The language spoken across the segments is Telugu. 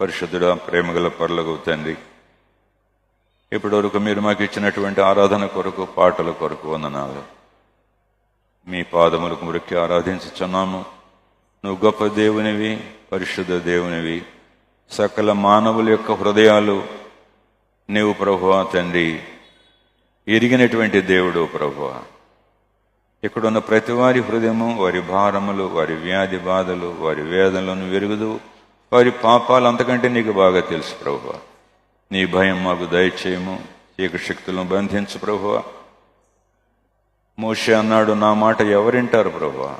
పరిశుద్ధుడా, ప్రేమగల పరలోకపు తండ్రి, ఇప్పటి వరకు మీరు మాకు ఇచ్చినటువంటి ఆరాధన కొరకు, పాటల కొరకు వందనాలు. మీ పాదములకు మురికి ఆరాధించుచున్నాము. నువ్వు గొప్ప దేవునివి, పరిశుద్ధ దేవునివి. సకల మానవుల యొక్క హృదయాలు నీవు ప్రభువా తండ్రి ఎరిగినటువంటి దేవుడు ప్రభువా. ఇక్కడున్న ప్రతి వారి హృదయము, వారి భారములు, వారి వ్యాధి బాధలు, వారి వేదనలను వెరుగుదు. వారి పాపాలు అంతకంటే నీకు బాగా తెలుసు ప్రభువా. నీ భయం మాకు దయచేయము. చీకటి శక్తులను బంధించు ప్రభువా. మోషే అన్నాడు, నా మాట ఎవరింటారు ప్రభువా?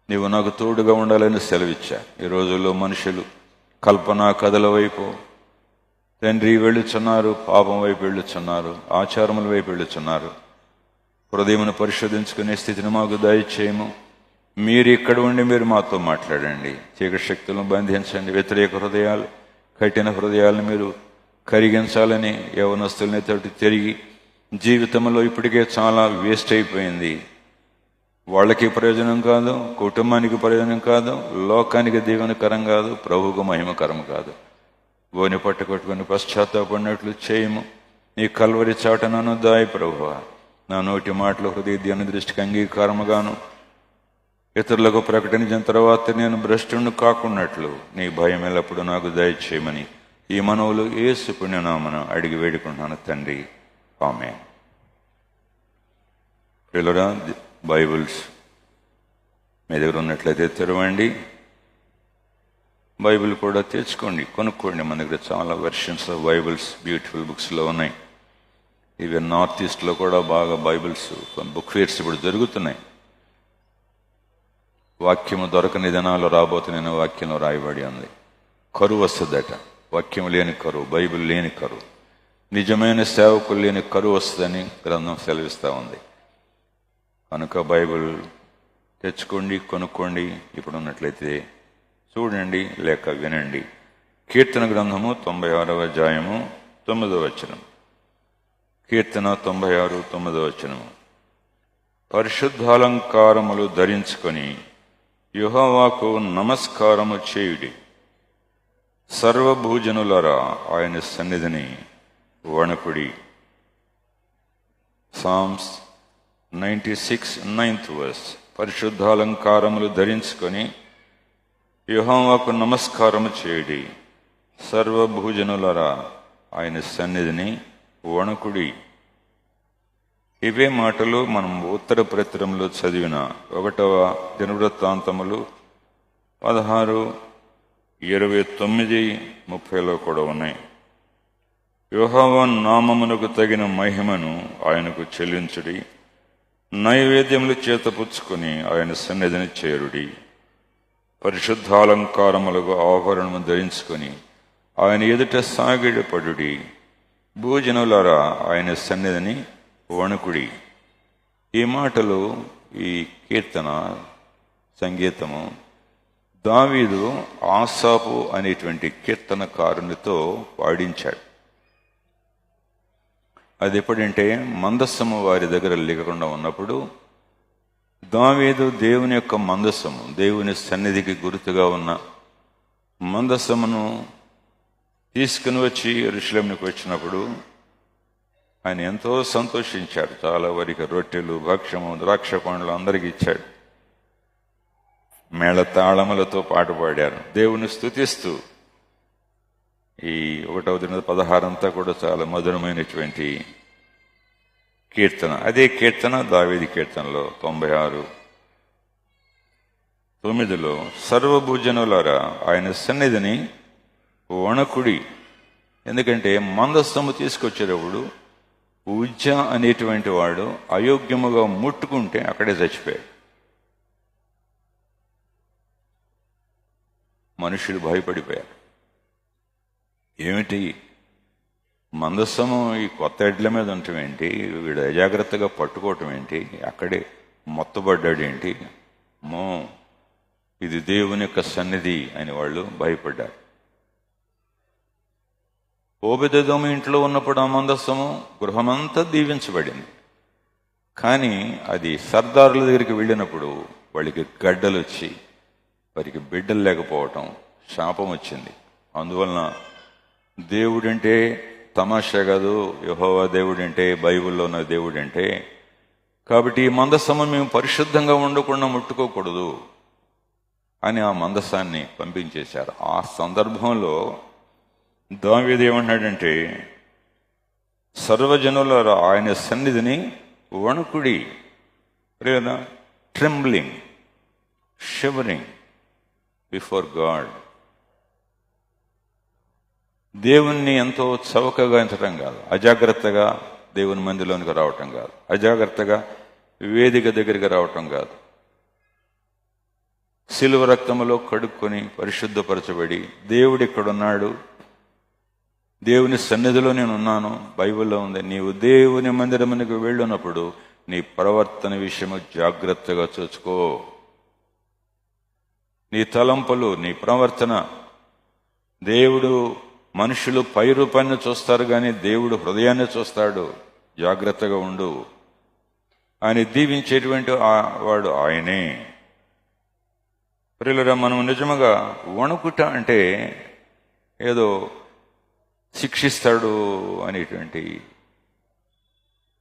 నీవు నాకు తోడుగా ఉండాలని సెలవిచ్చా. ఈ రోజుల్లో మనుషులు కల్పనా కథల వైపు తండ్రి వెళ్ళుచున్నారు, పాపం వైపు వెళ్ళుచున్నారు, ఆచారముల వైపు వెళ్ళుచున్నారు. హృదయమును పరిశోధించుకునే స్థితిని మాకు దయచేయము. మీరు ఇక్కడ ఉండి మీరు మాతో మాట్లాడండి. చీకటి శక్తులను బంధించండి. వ్యతిరేక హృదయాలు, కఠిన హృదయాలను మీరు కరిగించాలని యవనస్తుల్ని తోటి తిరిగి జీవితంలో ఇప్పటికే చాలా వేస్ట్ అయిపోయింది. వాళ్ళకి ప్రయోజనం కాదు, కుటుంబానికి ప్రయోజనం కాదు, లోకానికి దీవెనకరం కాదు, ప్రభువుకు మహిమకరం కాదు. గోని పట్టుకొట్టుకుని పశ్చాత్తాపడినట్లు చేయము. నీ కల్వరి చాట నన్ను దాయి ప్రభువా. నా నోటి మాటలు హృదయ ధ్యాన దృష్టికి అంగీకారముగాను, ఇతరులకు ప్రకటించిన తర్వాత నేను భ్రష్టుని కాకున్నట్లు నీ భయం ఎల్లప్పుడు నాకు దయచేయమని ఈ మనవులు యేసు పుణ్యనామన అడిగి వేడుకుంటున్నాను తండ్రి, ఆమేన్. పిల్లరా, బైబిల్స్ మీ దగ్గర ఉన్నట్లయితే తెరవండి. బైబిల్ కూడా తెచ్చుకోండి, కొనుక్కోండి. మన దగ్గర చాలా వెర్షన్స్ ఆఫ్ బైబిల్స్ బ్యూటిఫుల్ బుక్స్లో ఉన్నాయి. ఇవి నార్త్ ఈస్ట్లో కూడా బాగా బైబిల్స్ బుక్ ఫేర్స్ ఇప్పుడు జరుగుతున్నాయి. వాక్యము దొరకని దినాలు రాబోతున్న వాక్యంలో రాయబడి ఉంది. కరువు వస్తుందట. వాక్యం లేని కరువు, బైబిల్ లేని కరువు, నిజమైన సేవకులు లేని కరువు వస్తుందని గ్రంథం సెలవిస్తూ ఉంది. కనుక బైబిల్ తెచ్చుకోండి, కొనుక్కోండి. ఇప్పుడు ఉన్నట్లయితే చూడండి లేక వినండి. కీర్తన గ్రంథము 96వ అధ్యాయము 9వ వచనం. కీర్తన 96, 9వ వచనము. పరిశుద్ధాలంకారములు ధరించుకొని యెహోవాకు నమస్కారము చేయుడి. సర్వభూజనులరా ఆయన సన్నిధిని వణకుడి. Psalms 96, 9th verse. పరిశుద్ధాలంకారములు ధరించుకొని యెహోవాకు నమస్కారము చేయుడి. సర్వభూజనులరా ఆయన సన్నిధిని వణకుడి. ఇవే మాటలు మనం ఉత్తర ప్రతురంలో చదివిన 1వ దినవృత్తాంతములు 16, 29, 30లో కూడా ఉన్నాయి. యెహోవా నామమునకు తగిన మహిమను ఆయనకు చెల్లించుడి. నైవేద్యములు చేతపుచ్చుకొని ఆయన సన్నిధిని చేరుడి. పరిశుద్ధాలంకారములకు ఆభరణము ధరించుకొని ఆయన ఎదుట సాగిడపడుడి. భూజనులారా ఆయన సన్నిధిని వణుకుడి. ఈ మాటలు, ఈ కీర్తన సంగీతము దావీదు ఆసాపు అనేటువంటి కీర్తనకారునితో పాడించాడు. అది ఎప్పుడంటే మందస్సము వారి దగ్గర లేకుండా ఉన్నప్పుడు దావీదు దేవుని యొక్క మందస్సము, దేవుని సన్నిధికి గుర్తుగా ఉన్న మందస్సమును తీసుకుని వచ్చి యెరూషలేమునకు వచ్చినప్పుడు ఆయన ఎంతో సంతోషించాడు. చాలా వరకు రొట్టెలు, భక్ష్యము, ద్రాక్ష పండ్లు అందరికీ ఇచ్చాడు. మేళ తాళములతో పాట పాడారు దేవుని స్తుతిస్తూ. ఈ 1వ దిన 16 అంతా కూడా చాలా మధురమైనటువంటి కీర్తన. అదే కీర్తన దావీదు కీర్తనలో 96, 9లో సర్వభూజనులారా ఆయన సన్నిధిని వణకుడి. ఎందుకంటే మందస్తము తీసుకొచ్చేటప్పుడు ఉజ్జ అనేటువంటి వాడు అయోగ్యముగా ముట్టుకుంటే అక్కడే చచ్చిపోయాడు. మనుషులు భయపడిపోయారు. ఏమిటి మందస్సము ఈ కొత్త ఎడ్ల మీద ఉండటం ఏంటి, వీడు అజాగ్రత్తగా పట్టుకోవటం ఏంటి, అక్కడే మొత్తబడ్డాడు ఏంటి, ఇది దేవుని యొక్క సన్నిధి అని వాళ్ళు భయపడ్డారు. ఓబెదెదోము ఇంట్లో ఉన్నప్పుడు ఆ మందస్సము గృహమంతా దీవించబడింది. కానీ అది సర్దారుల దగ్గరికి వెళ్ళినప్పుడు వాళ్ళకి గడ్డలు వచ్చి వారికి బిడ్డలు లేకపోవటం, శాపం వచ్చింది. అందువలన దేవుడంటే తమాషా కాదు, యెహోవా దేవుడంటే, బైబిల్లో ఉన్న దేవుడంటే. కాబట్టి ఈ మందసము మేము పరిశుద్ధంగా ఉండకుండా ముట్టుకోకూడదు అని ఆ మందసాన్ని పంపించేశారు. ఆ సందర్భంలో దావీదు ఏమన్నాడంటే, సర్వజనుల ఆయన సన్నిధిని వణుకుడి, లేదా ట్రెంబ్లింగ్, షివరింగ్ బిఫోర్ గాడ్. దేవుణ్ణి ఎంతో చవకగా ఎంచడం కాదు, అజాగ్రత్తగా దేవుని మందిలోనికి రావటం కాదు, అజాగ్రత్తగా వేదిక దగ్గరికి రావటం కాదు, శిలువ రక్తములో కడుక్కొని పరిశుద్ధపరచబడి దేవుడు ఇక్కడున్నాడు, దేవుని సన్నిధిలో నేనున్నాను, బైబిల్లో ఉంది. నీవు దేవుని మందిరమునికి వెళ్ళినప్పుడు నీ ప్రవర్తన విషయము జాగ్రత్తగా చూసుకో. నీ తలంపులు, నీ ప్రవర్తన. దేవుడు మనుషులు పై రూపాన్ని చూస్తారు కానీ దేవుడు హృదయాన్ని చూస్తాడు. జాగ్రత్తగా ఉండు. ఆయన దీవించేటువంటి వాడు ఆయనే. ప్రియులారా, మనం నిజముగా వణుకుట అంటే ఏదో శిక్షిస్తాడు అనేటువంటి,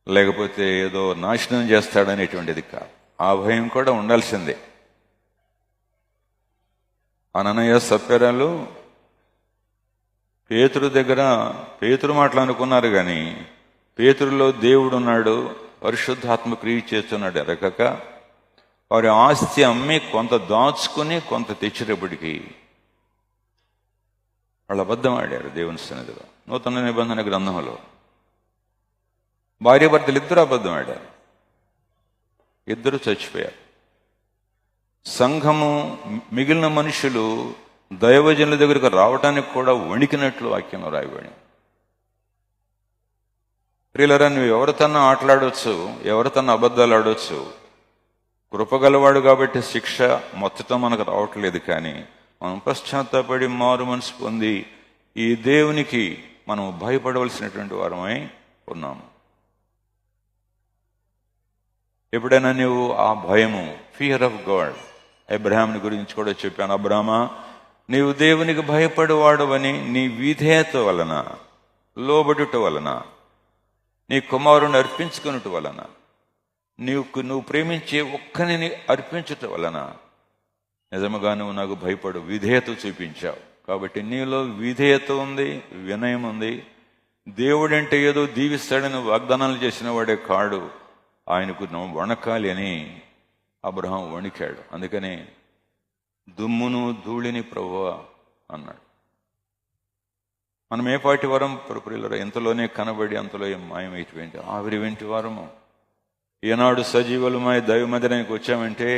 లేకపోతే ఏదో నాశనం చేస్తాడు అనేటువంటిది కాదు. ఆ భయం కూడా ఉండాల్సిందే. అననయ సప్యరాలు పేతురు దగ్గర పేతురు మాటలు అనుకున్నారు కానీ పేతురులో దేవుడు ఉన్నాడు, పరిశుద్ధాత్మ క్రియ చేస్తున్నాడు ఎరగక వారి ఆస్తి అమ్మి కొంత దాచుకుని కొంత తెచ్చినప్పటికీ వాళ్ళు అబద్ధం ఆడారు దేవుని సన్నిధిలో. నూతన నిబంధన గ్రంథంలో భార్యాభర్తలు ఇద్దరు అబద్ధం ఆడారు, ఇద్దరు చచ్చిపోయారు. సంఘము మిగిలిన మనుషులు దైవజనుల దగ్గరకు రావటానికి కూడా వణికినట్లు వాక్యంలో రాయబడి. ప్రియులారా, నువ్వు ఎవరితోన్నా ఆటలాడవచ్చు, ఎవరితోన్నా అబద్ధాలు ఆడవచ్చు. కృపగలవాడు కాబట్టి శిక్ష మొత్తం మనకు రావట్లేదు, కానీ మనం పశ్చాత్తాపడి మారు మనసు పొంది ఈ దేవునికి మనం భయపడవలసినటువంటి వారమై ఉన్నాము. ఎప్పుడైనా నువ్వు ఆ భయము, ఫియర్ ఆఫ్ గాడ్, అబ్రహాముని గురించి కూడా చెప్పాను. అబ్రహామా, నీవు దేవునికి భయపడేవాడవని నీ విధేయత వలన, లోబడుట వలన, నీ కుమారుని అర్పించుకున్నట వలన, నువ్వు ప్రేమించే ఒక్కని అర్పించుట వలన నిజముగా నువ్వు నాకు భయపడు, విధేయత చూపించావు. కాబట్టి నీలో విధేయత ఉంది, వినయం ఉంది. దేవుడంటే ఏదో దీవిస్తాడని వాగ్దానాలు చేసిన వాడే కాడు, ఆయనకు నువ్వు వణకాలి అని అబ్రహాం వణికాడు. అందుకని దుమ్మును ధూళిని ప్రభువా అన్నాడు. మనం ఏ పాటి వారం ప్రియులారా, ఎంతలోనే కనబడి అంతలో మాయమైపోయింది ఆవిరి వెంటి వారము. ఈనాడు సజీవులమై దైవ మందిరానికి వచ్చామంటే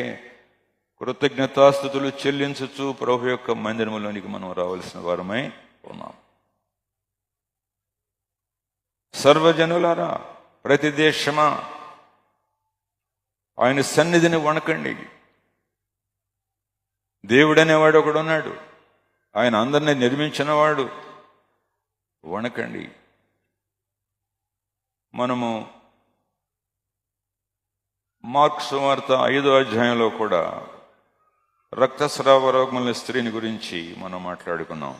కృతజ్ఞతాస్తుతులు చెల్లించుచు ప్రభు యొక్క మందిరములోనికి మనం రావాల్సిన వారమై ఉన్నాం. సర్వజనులారా, ప్రతి దేశమా, ఆయన సన్నిధిని వణకండి. దేవుడనేవాడు ఒకడున్నాడు, ఆయన అందరినీ నిర్మించినవాడు. వణకండి. మనము మార్కు సువార్త 5వ అధ్యాయంలో కూడా రక్తస్రావ రోగముల స్త్రీని గురించి మనం మాట్లాడుకున్నాం.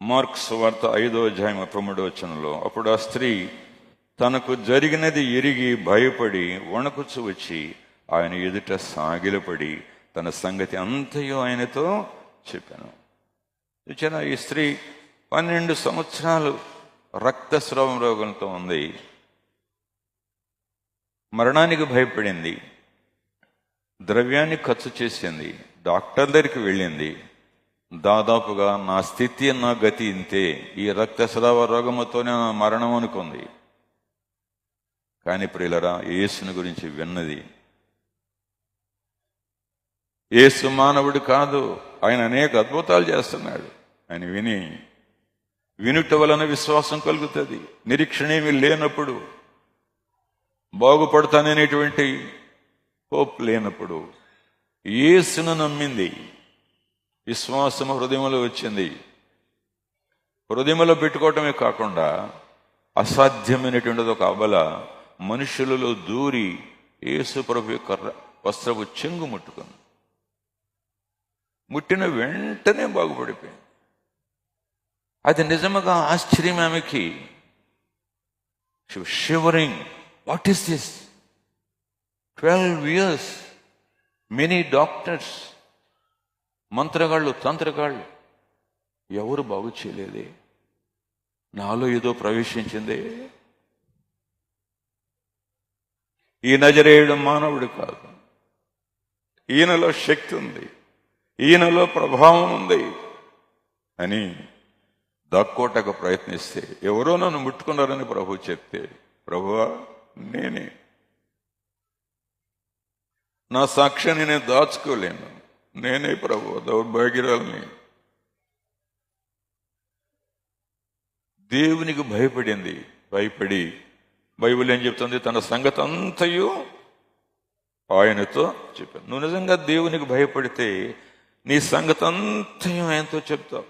మార్కు సువార్త 5వ అధ్యాయం 13వ వచనంలో, అప్పుడు ఆ స్త్రీ తనకు జరిగినది ఎరిగి భయపడి వణకుచు వచ్చి ఆయన ఎదుట సాగిలపడి తన సంగతి అంతయో ఆయనతో చెప్పాను. చూచారా, ఈ స్త్రీ 12 సంవత్సరాలు రక్తస్రావం రోగంతో ఉంది. మరణానికి భయపడింది, ద్రవ్యాన్ని ఖర్చు చేసింది, డాక్టర్ దగ్గరికి వెళ్ళింది. దాదాపుగా నా స్థితి, నా గతి ఇంతే, ఈ రక్తస్రావ రోగముతోనే నా మరణం అనుకుంది. కానీ ప్రియులరా, యేసుని గురించి విన్నది. యేసు మానవుడు కాదు, ఆయన అనేక అద్భుతాలు చేస్తున్నాడు. ఆయన వినుట వలన విశ్వాసం కలుగుతుంది. నిరీక్షణ ఏమీ లేనప్పుడు, బాగుపడతాననేటువంటి హోప్ లేనప్పుడు యేసును నమ్మింది. విశ్వాసం హృదయంలో వచ్చింది. హృదయంలో పెట్టుకోవటమే కాకుండా అసాధ్యమైనటువంటిది ఒక అబల మనుషులలో దూరి యేసు ప్రభు యొక్క వస్త్రపు చెంగు ముట్టుకుంది. ముట్టిన వెంటనే బాగుపడిపోయింది. అది నిజముగా ఆశ్చర్యం ఆమెకి. Shivering, what is this? 12 years, many doctors, మంత్రగాళ్ళు, తంత్రగాళ్ళు, ఎవరు బాగు చేయలేదే, నాలో ఏదో ప్రవేశించిందే. ఈ నజరేయుడు మానవుడు కాదు, ఈయనలో శక్తి ఉంది, ఈయనలో ప్రభావం ఉంది అని దాక్కోటకు ప్రయత్నిస్తే ఎవరో నన్ను ముట్టుకున్నారని ప్రభు చెప్తే, ప్రభువా నేనే, నా సాక్ష్యాన్ని నేను దాచుకోలేను, నేనే ప్రభు దౌర్భాగ్యురాల్ని. దేవునికి భయపడింది. భయపడి బైబిల్ ఏం చెప్తుంది? తన సంగతి అంతయు ఆయనతో చెప్పాను. నువ్వు నిజంగా దేవునికి భయపడితే నీ సంగతి అంతయు ఆయనతో చెప్తావు.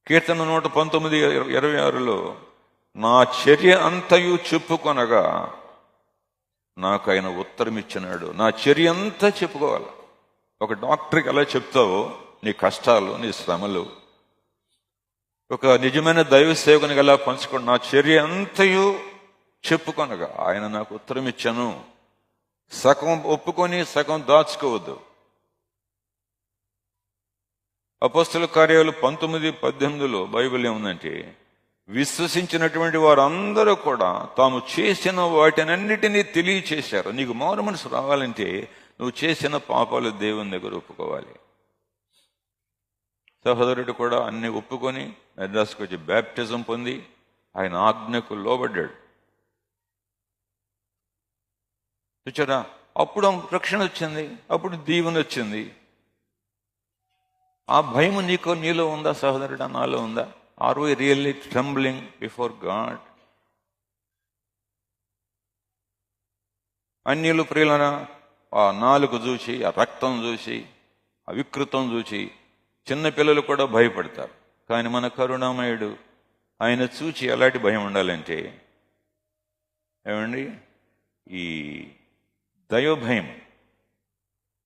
కీర్తన 119:26లో నా చర్య అంతయు చెప్పుకొనగా నాకు ఆయన ఉత్తరం ఇచ్చినాడు. నా చర్య అంతా చెప్పుకోవాలి. ఒక డాక్టర్కి ఎలా చెప్తావో నీ కష్టాలు, నీ శ్రమలు, ఒక నిజమైన దైవ సేవకునికి ఎలా పంచుకోండి. నా చర్య అంతయు చెప్పుకొనగా ఆయన నాకు ఉత్తరం ఇచ్చాను. సగం ఒప్పుకొని సగం దాచుకోవద్దు. అపోస్తల కార్యాలు 19:18లో బైబిల్ ఏముందంటే, విశ్వసించినటువంటి వారందరూ కూడా తాము చేసిన వాటినన్నిటినీ తెలియచేశారు. నీకు మారు మనసు రావాలంటే నువ్వు చేసిన పాపాలు దేవుని దగ్గర ఒప్పుకోవాలి. సహోదరుడు కూడా అన్ని ఒప్పుకొని మెడ్రాస్కి వచ్చి బ్యాప్టిజం పొంది ఆయన ఆజ్ఞకు లోబడ్డాడు. చూచారా? అప్పుడు రక్షణ వచ్చింది, అప్పుడు దీవెన వచ్చింది. ఆ భయం నీలో ఉందా సహోదరుడా? నాలో ఉందా? Are we really trembling before God? అన్యులు ప్రియులన ఆ నాలుగు చూసి, ఆ రక్తం చూసి, ఆ వికృతం చూసి చిన్నపిల్లలు కూడా భయపడతారు. కానీ మన కరుణామయుడు ఆయన చూచి ఎలాంటి భయం ఉండాలంటే, ఏమండి, ఈ దైవభయం,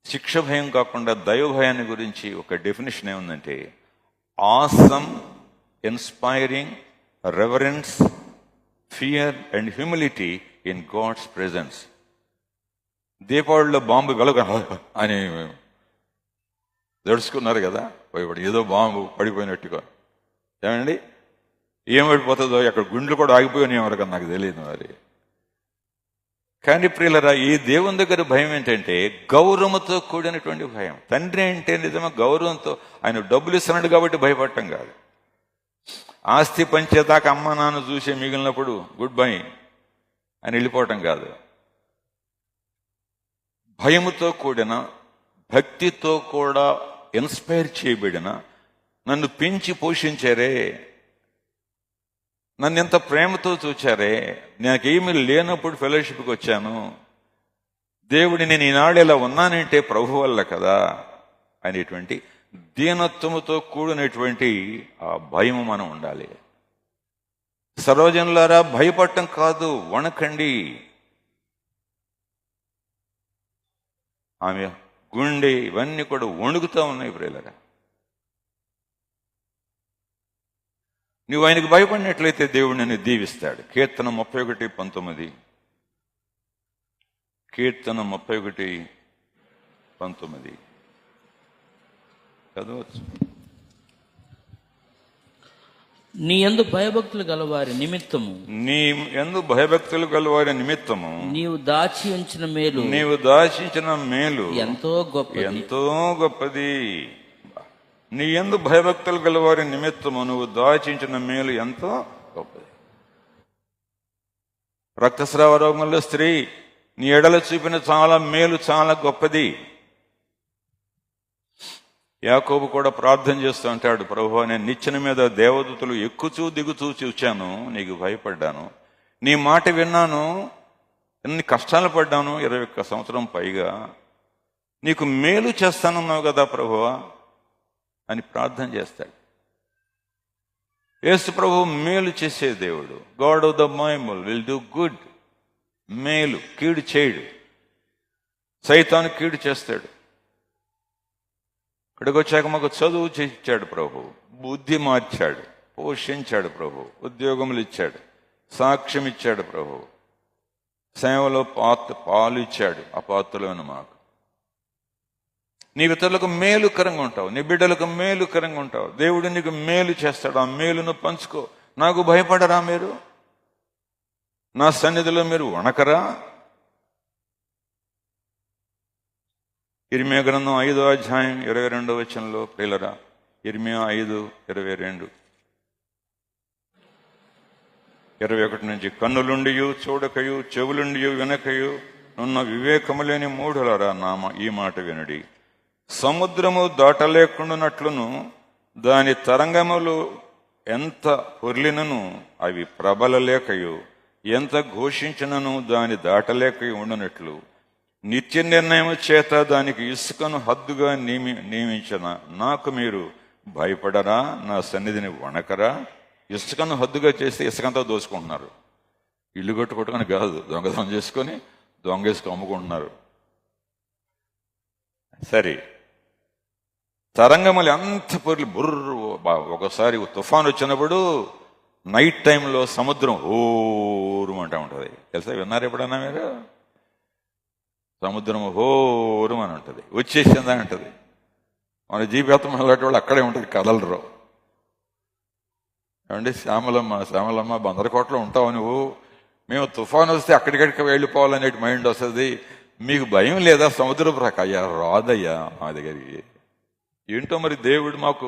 శిక్ష భయం కాకుండా దైవభయాన్ని గురించి ఒక డెఫినేషన్ ఏముందంటే, awesome, inspiring, reverence, fear and humility in God's presence. దీపావళిలో బాంబు వెలగ అని దడుచుకున్నారు కదా, భయపడి ఏదో బాంబు పడిపోయినట్టుగా. ఏమండి, ఏం పడిపోతుందో, అక్కడ గుండెలు కూడా ఆగిపోయినాయి ఎవరికన్నా నాకు తెలియదు మరి. కానీ ప్రియులరా, ఈ దేవుని దగ్గర భయం ఏంటంటే గౌరవంతో కూడినటువంటి భయం. తండ్రి అంటే నిజంగా గౌరవంతో, ఆయన డబ్బులు ఇస్తున్నాడు కాబట్టి భయపడటం కాదు. ఆస్తి పంచేదాకా అమ్మ నాన్న చూసే మిగిలినప్పుడు గుడ్ బై అని వెళ్ళిపోవటం కాదు. భయముతో కూడిన, భక్తితో కూడా ఇన్స్పైర్ చేయబడిన, నన్ను పెంచి పోషించారే, నన్ను ఎంత ప్రేమతో చూచారే, నాకేమీ లేనప్పుడు ఫెలోషిప్కి వచ్చాను, దేవుడి నేను ఈనాడు ఇలా ఉన్నానంటే ప్రభు వల్ల కదా అనేటువంటి దీనత్వముతో కూడినటువంటి ఆ భయము మనం ఉండాలి. సర్వజనులారా భయపడటం కాదు, వణకండి. ఆమె గుండె ఇవన్నీ కూడా వణుకుతూ ఉన్నాయి ప్రియులరా. నువ్వు ఆయనకు భయపడినట్లయితే దేవుడు నిన్ను దీవిస్తాడు. కీర్తన 31:19. కీర్తన 31:19 చదవచ్చు. నీ యందు భయభక్తులు గలవారి నిమిత్తము, నీ యందు భయభక్తులు గలవారి నిమిత్తము నీవు దాచి ఉంచిన మేలు, నీవు దాచించిన మేలు ఎంతో గొప్పది, ఎంతో గొప్పది. నీ యందు భయభక్తులు గలవారి నిమిత్తము నువ్వు దాచించిన మేలు ఎంతో గొప్పది. రక్తస్రావ రోగంలో స్త్రీ నీ ఎడల చూపిన చాలా మేలు చాలా గొప్పది. యాకోబు కూడా ప్రార్థన చేస్తూ అంటాడు, ప్రభువా నేను నిచ్చెన మీద దేవదూతలు ఎక్కుచూ దిగుచూ చూచాను, నీకు భయపడ్డాను, నీ మాట విన్నాను, ఎన్ని కష్టాలు పడ్డాను, 21 సంవత్సరం పైగా, నీకు మేలు చేస్తానన్నావు కదా ప్రభువా అని ప్రార్థన చేస్తాడు. యేసు ప్రభు మేలు చేసే దేవుడు. God of the Bible will do good. మేలు, కీడు చేయడు. సైతాను కీడు చేస్తాడు. ఇక్కడికి వచ్చాక మాకు చదువు ఇచ్చాడు ప్రభు, బుద్ధి మార్చాడు, పోషించాడు ప్రభు, ఉద్యోగములు ఇచ్చాడు, సాక్ష్యం ఇచ్చాడు ప్రభు, సేవలో పాలు ఇచ్చాడు. ఆ పాత్రలోను మాకు నీ ఇతరులకు మేలుకరంగా ఉంటావు, నీ బిడ్డలకు మేలుకరంగా ఉంటావు. దేవుడు నీకు మేలు చేస్తాడు, ఆ మేలును పంచుకో. నాకు భయపడరా మీరు? నా సన్నిధిలో మీరు వణకరా? ఇర్మియా గ్రంథం 5వ అధ్యాయం 22వ వచనంలో ప్రియులరా, ఇర్మియా 5:22, 21 నుంచి, కన్నులుండియు చూడకయు చెవులుండియు వినకయు నున్న వివేకము లేని మూఢులరా ఈ మాట వినుడి. సముద్రము దాటలేకుండానట్లును దాని తరంగములు ఎంత పొర్లినను అవి ప్రబలలేకయు, ఎంత ఘోషించినను దాని దాటలేకయు ఉండనట్లు నిత్య నిర్ణయం చేత దానికి ఇసుకను హద్దుగా నియమించిన నాకు మీరు భయపడరా? నా సన్నిధిని వణకరా? ఇసుకను హద్దుగా చేస్తే ఇసుకంతా దోచుకుంటున్నారు. ఇల్లు కొట్టుకోవటం కాదు, దొంగతనం చేసుకొని దొంగేసుకు అమ్ముకుంటున్నారు. సరే, తరంగములు ఎంత పొర్లి బుర్రు. ఒకసారి తుఫాన్ వచ్చినప్పుడు నైట్ టైంలో సముద్రం హోరుమంటా ఉంటుంది. తెలుసా? విన్నారు ఎప్పుడన్నా మీరు? సముద్రం హోరం అని ఉంటుంది, వచ్చేసిందా అంటది. మన జీవితం అలాంటి వాళ్ళు అక్కడే ఉంటుంది, కదలరు. ఏమండి, శ్యామలమ్మ బందరకోటలో ఉంటావు నువ్వు, మేము తుఫాను వస్తే అక్కడికడికి వెళ్ళిపోవాలనే మైండ్ వస్తుంది. మీకు భయం లేదా సముద్రపు రాక? అయ్యా రాదయ్యా మా దగ్గరికి. ఏంటో మరి దేవుడు మాకు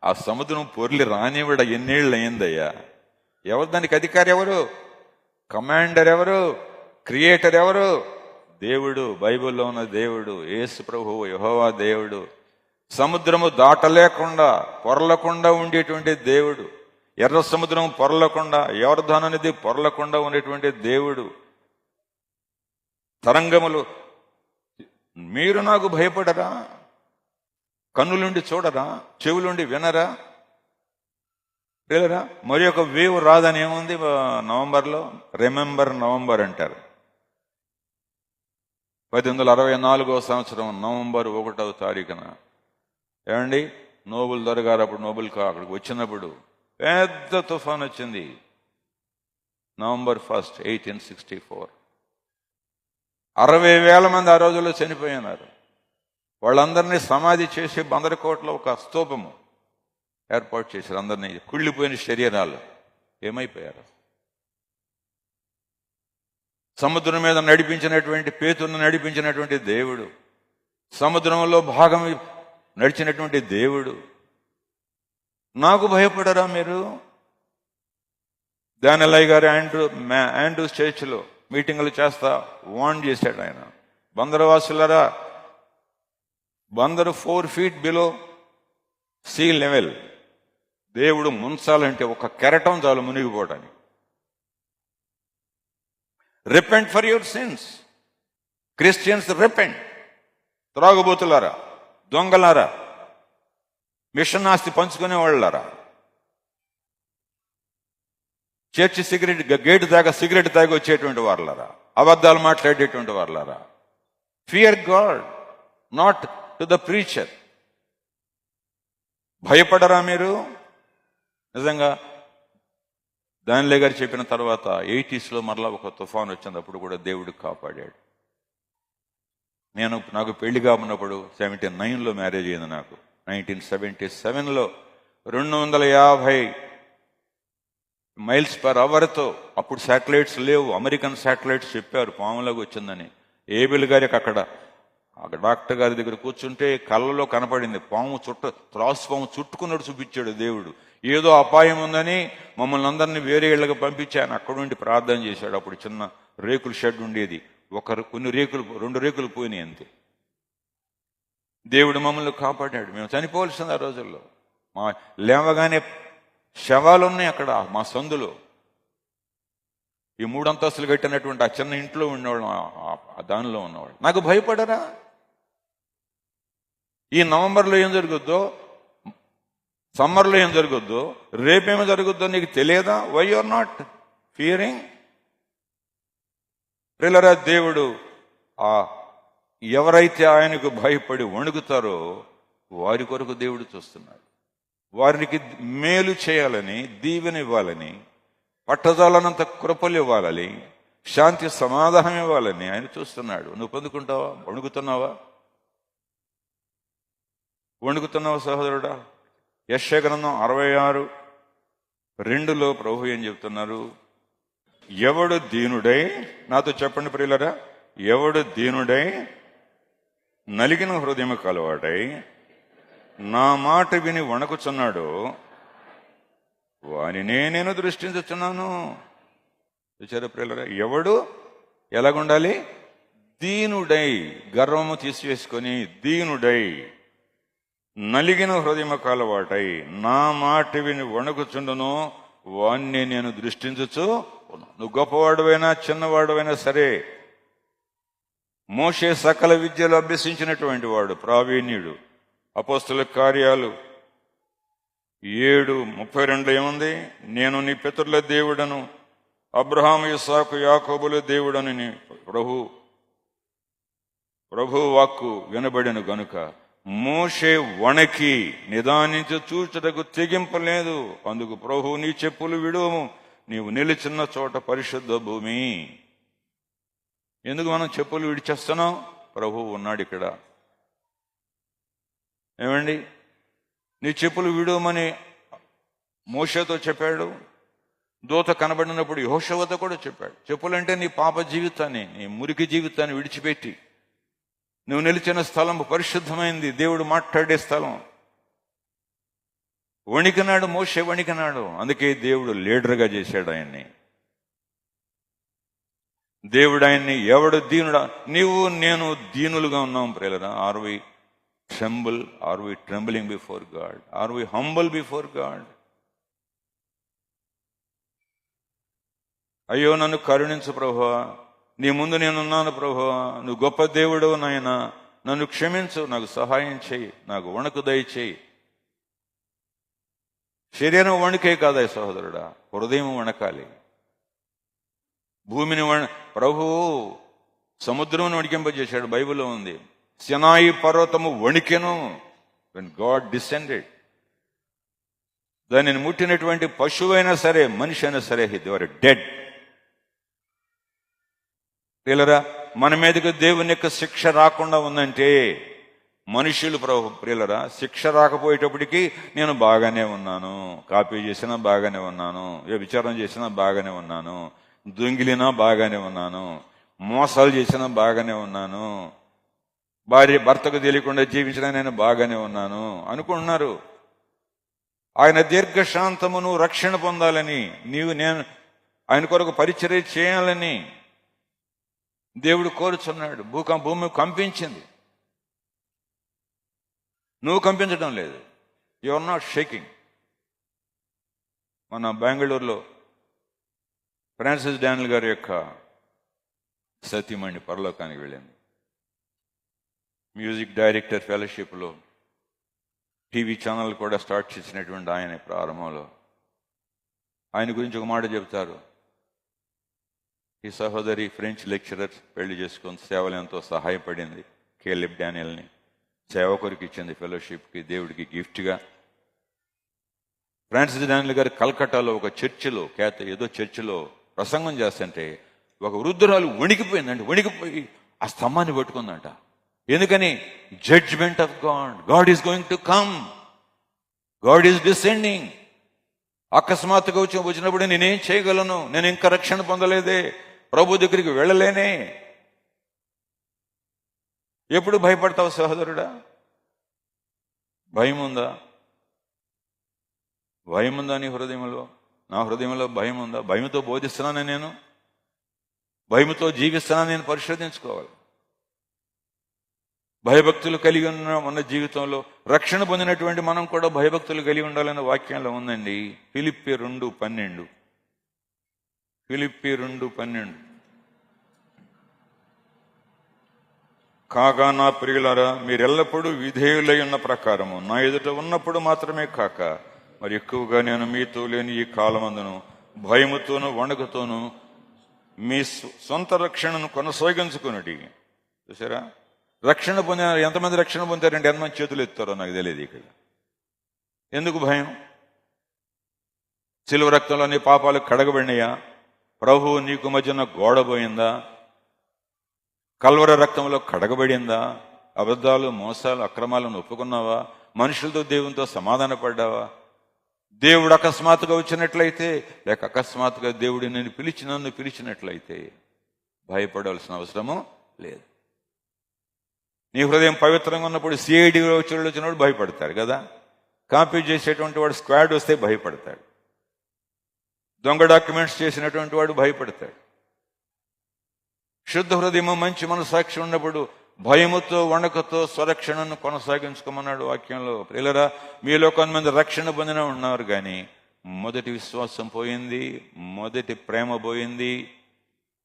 ఆ సముద్రం పొర్లి రానివాడ ఎన్నేళ్ళు అయిందయ్యా. ఎవరు దానికి అధికారి? ఎవరు? కమాండర్ ఎవరు? క్రియేటర్ ఎవరు? దేవుడు. బైబిల్లో ఉన్న దేవుడు, యేసు ప్రభువు, యెహోవా దేవుడు. సముద్రము దాటలేకుండా పొరలకుండా ఉండేటువంటి దేవుడు, ఎర్ర సముద్రం పొరలకుండా, యోర్దాను నది పొరలకుండా ఉండేటువంటి దేవుడు. తరంగములు, మీరు నాకు భయపడరా? కన్నులుండి చూడరా? చెవులుండి వినరా? లేదరా? మరి ఒక వేవ్ రాదని ఏముంది నవంబర్లో? రిమెంబర్ నవంబర్ అంటారు. 1864వ సంవత్సరం నవంబర్ 1వ తారీఖున ఏమండి, నోబుల్ దొరగారు అప్పుడు అక్కడికి వచ్చినప్పుడు పెద్ద తుఫాన్ వచ్చింది. నవంబర్ 1, 1864. 60,000 మంది ఆ రోజుల్లో చనిపోయినారు. వాళ్ళందరినీ సమాధి చేసి బందరకోటలో ఒక స్తూపము ఏర్పాటు చేశారు. అందరినీ కుళ్ళిపోయిన శరీరాలు ఏమైపోయారు? సముద్రం మీద నడిపించినటువంటి పేతురును నడిపించినటువంటి దేవుడు, సముద్రంలో భాగం నడిచినటువంటి దేవుడు. నాకు భయపడరా మీరు? దానిలయ్య గారు ఆండ్రూస్ చర్చిలో మీటింగులు చేస్తా వార్న్ చేశాడు ఆయన. బందరవాసులరా, Bandar 4 feet below sea level. దేవుడు ముంచాలంటే ఒక కెరటం చాలు మునిగిపోవడానికి. Repent for your sins. Christians repent. త్రాగుబోతులారా, దొంగలారా, మిషన్ ఆస్తి పంచుకునే వాళ్ళారా, చర్చి గేటు దాకా సిగరెట్ తాగి వచ్చేటువంటి వారులారా, అబద్ధాలు మాట్లాడేటువంటి వారులారా, fear God, not to the preacher. భయపడరా మీరు? నిజంగా దానిలే గారు చెప్పిన తర్వాత 80s మరలా ఒక తుఫాన్ వచ్చింది. అప్పుడు కూడా దేవుడు కాపాడాడు. నాకు పెళ్లి కాబడినప్పుడు 79లో మ్యారేజ్ అయింది. నాకు 1977లో 250 mph అప్పుడు శాటిలైట్స్ లేవు, అమెరికన్ శాటిలైట్స్ చెప్పారు పాములాగా వచ్చిందని. ఏబిల్ గారికి అక్కడ డాక్టర్ గారి దగ్గర కూర్చుంటే కళ్ళలో కనపడింది పాము, త్రాసు పాము చుట్టుకున్నట్టు చూపించాడు దేవుడు. ఏదో అపాయం ఉందని మమ్మల్ని అందరినీ వేరే ఇళ్ళకి పంపించి ఆయన అక్కడ నుండి ప్రార్థన చేశాడు. అప్పుడు చిన్న రేకుల షెడ్ ఉండేది, కొన్ని రేకులు 2 రేకులు పోయినాయి అంతే. దేవుడు మమ్మల్ని కాపాడాడు. మేము చనిపోవలసింది ఆ రోజుల్లో. మా లేవగానే శవాలు ఉన్నాయి అక్కడ మా సందులో. ఈ 3 అంతస్తులు కట్టినటువంటి ఆ చిన్న ఇంట్లో ఉన్నవాళ్ళు, దానిలో ఉన్నవాళ్ళు. నాకు భయపడరా? ఈ నవంబర్లో ఏం జరుగుద్దో, సమ్మర్లో ఏం జరుగుద్దో, రేపేమో జరుగుద్దో నీకు తెలియదా? Why you are not fearing? ప్రియులారా, దేవుడు ఎవరైతే ఆయనకు భయపడి వణుకుతారో వారి కొరకు దేవుడు చూస్తున్నాడు. వారికి మేలు చేయాలని, దీవెన ఇవ్వాలని, పట్టజాలనంత కృపలు ఇవ్వాలని, శాంతి సమాధానం ఇవ్వాలని ఆయన చూస్తున్నాడు. నువ్వు పొందుకుంటావా? వణుకుతున్నావా సహోదరుడా? యెషయా గ్రంథం 66:2 ప్రభు ఏం చెప్తున్నారు? ఎవడు దీనుడై, నాతో చెప్పండి ప్రియులరా, ఎవడు దీనుడై నలిగిన హృదయం కలవాడై నా మాట విని వణకుచున్నాడో వానినే నేను దృష్టించుచున్నాను. చూచారా ప్రియులరా? ఎవడు ఎలాగుండాలి? దీనుడై, గర్వము తీసివేసుకొని దీనుడై, నలిగిన హృదయము కలవాడై నా మాట విని వణకుచుండును వాణ్ణి నేను దృష్టించుచు. నువ్వు గొప్పవాడువైనా చిన్నవాడువైనా సరే, మోషే సకల విద్యలు అభ్యసించినటువంటి వాడు, ప్రావీణ్యుడు. అపోస్తుల కార్యాలు 7:32 ఏముంది? నేను నీ పితరుల దేవుడను, అబ్రహాము, ఇస్సాకు, యాకోబుల దేవుడని ప్రభు వాక్కు వినబడిన గనుక మోషే వణకి నిదానించి చూచుటకు తెగింపలేదు. అందుకు ప్రభు, నీ చెప్పులు విడువము, నీవు నిలిచిన చోట పరిశుద్ధ భూమి. ఎందుకు మనం చెప్పులు విడిచేస్తున్నాం? ప్రభు ఉన్నాడు ఇక్కడ. ఏమండి, నీ చెప్పులు విడువమని మోషేతో చెప్పాడు. దూత కనబడినప్పుడు యెహోషువతో కూడా చెప్పాడు. చెప్పులంటే నీ పాప జీవితాన్ని, నీ మురికి జీవితాన్ని విడిచిపెట్టి నువ్వు నిలిచిన స్థలం పరిశుద్ధమైంది, దేవుడు మాట్లాడే స్థలం. వణికినాడు, మోషే వణికినాడు. అందుకే దేవుడు లీడర్గా చేశాడు ఆయన్ని. దేవుడు ఆయన్ని, ఎవడు దీనుడా, నీవు నేను దీనులుగా ఉన్నాం ప్రియులరా. Are we trembling before God? Are we humble before God? అయ్యో నన్ను కరుణించు ప్రభువా, నీ ముందు నేనున్నాను ప్రభువా, నువ్వు గొప్ప దేవుడు నాయనా, నన్ను క్షమించు, నాకు సహాయం చేయి, నాకు వణుకు దయచేయి. శరీరం వణుకే కాదా సహోదరుడా, హృదయం వణకాలి. భూమిని ప్రభువు సముద్రం వణికింపజేశాడు. బైబిల్లో ఉంది, సినాయి పర్వతము వణికెను when God descended. దానిని ముట్టినటువంటి పశువైనా సరే, మనిషి అయినా సరే, they were dead. ప్రియులరా, మన మీదకి దేవుని యొక్క శిక్ష రాకుండా ఉందంటే మనుషులు ప్రియులరా, శిక్ష రాకపోయేటప్పటికీ నేను బాగానే ఉన్నాను, కాపీ చేసినా బాగానే ఉన్నాను, వ్యభిచారం చేసినా బాగానే ఉన్నాను, దొంగిలినా బాగానే ఉన్నాను, మోసాలు చేసినా బాగానే ఉన్నాను, భర్తకు తెలియకుండా జీవించినా నేను బాగానే ఉన్నాను అనుకుంటున్నారు. ఆయన దీర్ఘశాంతమును రక్షణ పొందాలని, నేను ఆయన కొరకు పరిచర్య చేయాలని దేవుడు కోరుచున్నాడు. భూమి కంపించింది, నువ్వు కంపించడం లేదు. You are not shaking. మన బెంగళూరులో ఫ్రాన్సిస్ డానియల్ గారి యొక్క సతీమణి పరలోకానికి వెళ్ళింది. మ్యూజిక్ డైరెక్టర్ ఫెలోషిప్లో టీవీ ఛానల్ కూడా స్టార్ట్ చేసినటువంటి ఆయన ప్రారంభంలో ఆయన గురించి ఒక మాట చెబుతారు. ఈ సహోదరి ఫ్రెంచ్ లెక్చరర్ పెళ్లి చేసుకొని సేవలు ఎంతో సహాయపడింది. కేలిబ్ డానియల్ని సేవ కొరకు ఇచ్చింది ఫెలోషిప్కి, దేవుడికి గిఫ్ట్గా. ఫ్రాన్సిస్ డానియల్ గారు కల్కట్టాలో ఒక చర్చిలో ఏదో చర్చిలో ప్రసంగం చేస్తుంటే ఒక వృద్ధురాలు వణికిపోయిందంటే, వణికిపోయి ఆ స్తంభాన్ని పట్టుకుందంట. ఎందుకని? Judgement of God is going to come, God is descending. అకస్మాత్తుగా వచ్చినప్పుడు నేనేం చేయగలను? నేను ఇంకా రక్షణ పొందలేదే, ప్రభు దగ్గరికి వెళ్ళలేనే. ఎప్పుడు భయపడతావు సహోదరుడా? భయం ఉందా? భయం ఉందా నీ హృదయంలో? నా హృదయంలో భయం ఉందా? భయంతో బోధిస్తున్నాను నేను, భయంతో జీవిస్తున్నాను నేను. పరిశోధించుకోవాలి. భయభక్తులు కలిగి ఉన్న జీవితంలో రక్షణ పొందినటువంటి మనం కూడా భయభక్తులు కలిగి ఉండాలనే వాక్యంలో ఉందండి. ఫిలిప్పీ 2:12 కాగా నా ప్రియులారా, మీరెల్లప్పుడూ విధేయులై ఉన్న ప్రకారము నా ఎదుట ఉన్నప్పుడు మాత్రమే కాక మరి ఎక్కువగా నేను మీతో లేని ఈ కాలమందును భయముతోనూ వణుకుతోనూ మీ సొంత రక్షణను కొనసాగించుకున్నది. చూసారా? రక్షణ పొందిన ఎంతమంది రక్షణ పొందారంటే ఎంతమంది చేతులు ఎత్తారో నాకు తెలియదు. ఇక్కడ ఎందుకు భయం? సిలువ రక్తంలో నీ పాపాలు కడగబడినాయా? ప్రభువు నీకు మధ్యన గోడ పోయిందా? కల్వరి రక్తంలో కడగబడిందా? అబద్ధాలు, మోసాలు, అక్రమాలను ఒప్పుకున్నావా? మనుషులతో దేవునితో సమాధాన పడ్డావా? దేవుడు అకస్మాత్తుగా వచ్చినట్లయితే, లేక అకస్మాత్తుగా దేవుడు నన్ను పిలిచినట్లయితే భయపడాల్సిన అవసరము లేదు. నీ హృదయం పవిత్రంగా ఉన్నప్పుడు సిఐడిలో వచ్చినప్పుడు భయపడతాడు కదా. కాపీ చేసేటువంటి వాడు స్క్వాడ్ వస్తే భయపడతాడు. దొంగ డాక్యుమెంట్స్ చేసినటువంటి వాడు భయపడతాడు. శుద్ధ హృదయము, మంచి మనసాక్షి ఉన్నప్పుడు భయముతో, వణకతో స్వరక్షణను కొనసాగించుకోమన్నాడు వాక్యంలో. ప్రియులారా, మీలో కొంతమంది రక్షణ పొందిన ఉన్నారు, కానీ మొదటి విశ్వాసం పోయింది, మొదటి ప్రేమ పోయింది.